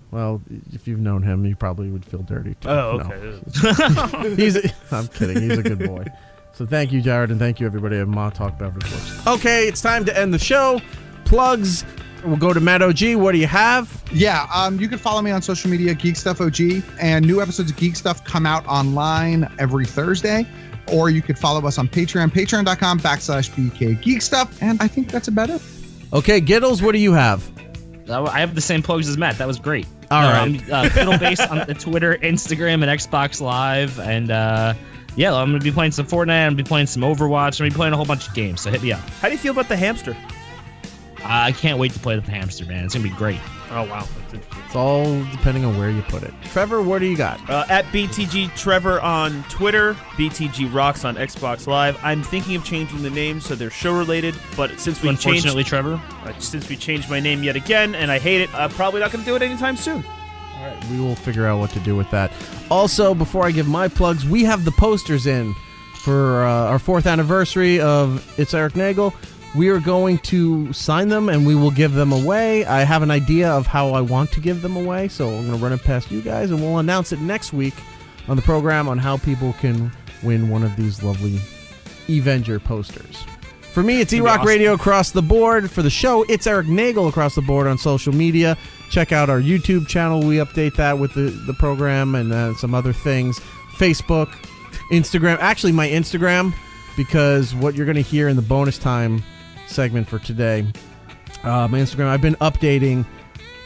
Well, if you've known him, you probably would feel dirty too. Oh, okay. No. I'm kidding. He's a good boy. So thank you, Jared, and thank you, everybody at Montauk Beverage Works. Okay, it's time to end the show. Plugs. We'll go to Matt OG. What do you have? Yeah, you can follow me on social media, Geek Stuff OG, and new episodes of Geek Stuff come out online every Thursday. Or you could follow us on Patreon, patreon.com/BK Geek Stuff, and I think that's about it. Okay, Gittles, what do you have? I have the same plugs as Matt. That was great. All right. Fiddlebase on the Twitter, Instagram, and Xbox Live, and yeah, I'm going to be playing some Fortnite, I'm going to be playing some Overwatch, I'm going to be playing a whole bunch of games, so hit me up. How do you feel about the hamster? I can't wait to play the hamster, man. It's going to be great. Oh, wow. That's interesting. It's all depending on where you put it. Trevor, what do you got? At BTG Trevor on Twitter, BTG Rocks on Xbox Live. I'm thinking of changing the name so they're show-related, but since we Unfortunately, Trevor. Since we changed my name yet again, and I hate it, I'm probably not going to do it anytime soon. All right, we will figure out what to do with that. Also, before I give my plugs, we have the posters in for our 4th anniversary of It's Erik Nagel. We are going to sign them, and we will give them away. I have an idea of how I want to give them away, so I'm going to run it past you guys, and we'll announce it next week on the program on how people can win one of these lovely Avenger posters. For me, it's E-Rock Radio across the board. For the show, it's Erik Nagel across the board on social media. Check out our YouTube channel. We update that with the program and some other things. Facebook, Instagram. Actually, my Instagram, because what you're going to hear in the bonus time segment for today, my Instagram, I've been updating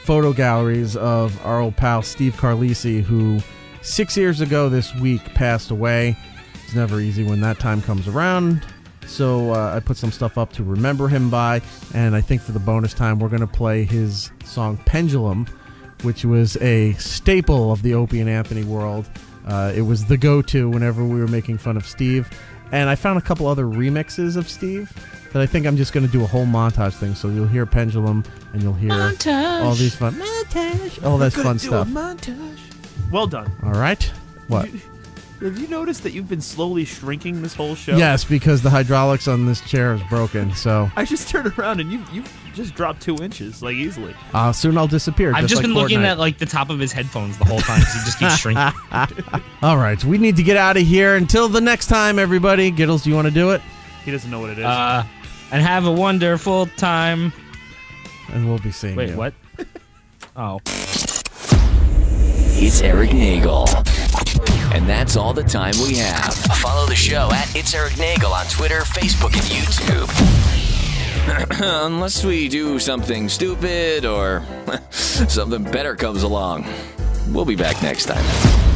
photo galleries of our old pal Steve Carlisi, who 6 years ago this week passed away. It's never easy when that time comes around. So I put some stuff up to remember him by, and I think for the bonus time we're going to play his song Pendulum, which was a staple of the Opie and Anthony world. It was the go-to whenever we were making fun of Steve. And I found a couple other remixes of Steve that I think I'm just going to do a whole montage thing. So you'll hear Pendulum, and you'll hear all these fun montage, all that fun stuff. Montage. Well done. All right. What? Have you noticed that you've been slowly shrinking this whole show? Yes, because the hydraulics on this chair is broken. So I just turned around and you just dropped 2 inches, like, easily. Soon I'll disappear. I've just like been looking Fortnite. at like the top of his headphones the whole time because he just keeps shrinking. All right, we need to get out of here. Until the next time, everybody. Gittles, do you want to do it? He doesn't know what it is. And have a wonderful time. And we'll be seeing you. Wait, what? Oh. It's Erik Nagel. And that's all the time we have. Follow the show at It's Erik Nagel on Twitter, Facebook, and YouTube. Unless we do something stupid or something better comes along. We'll be back next time.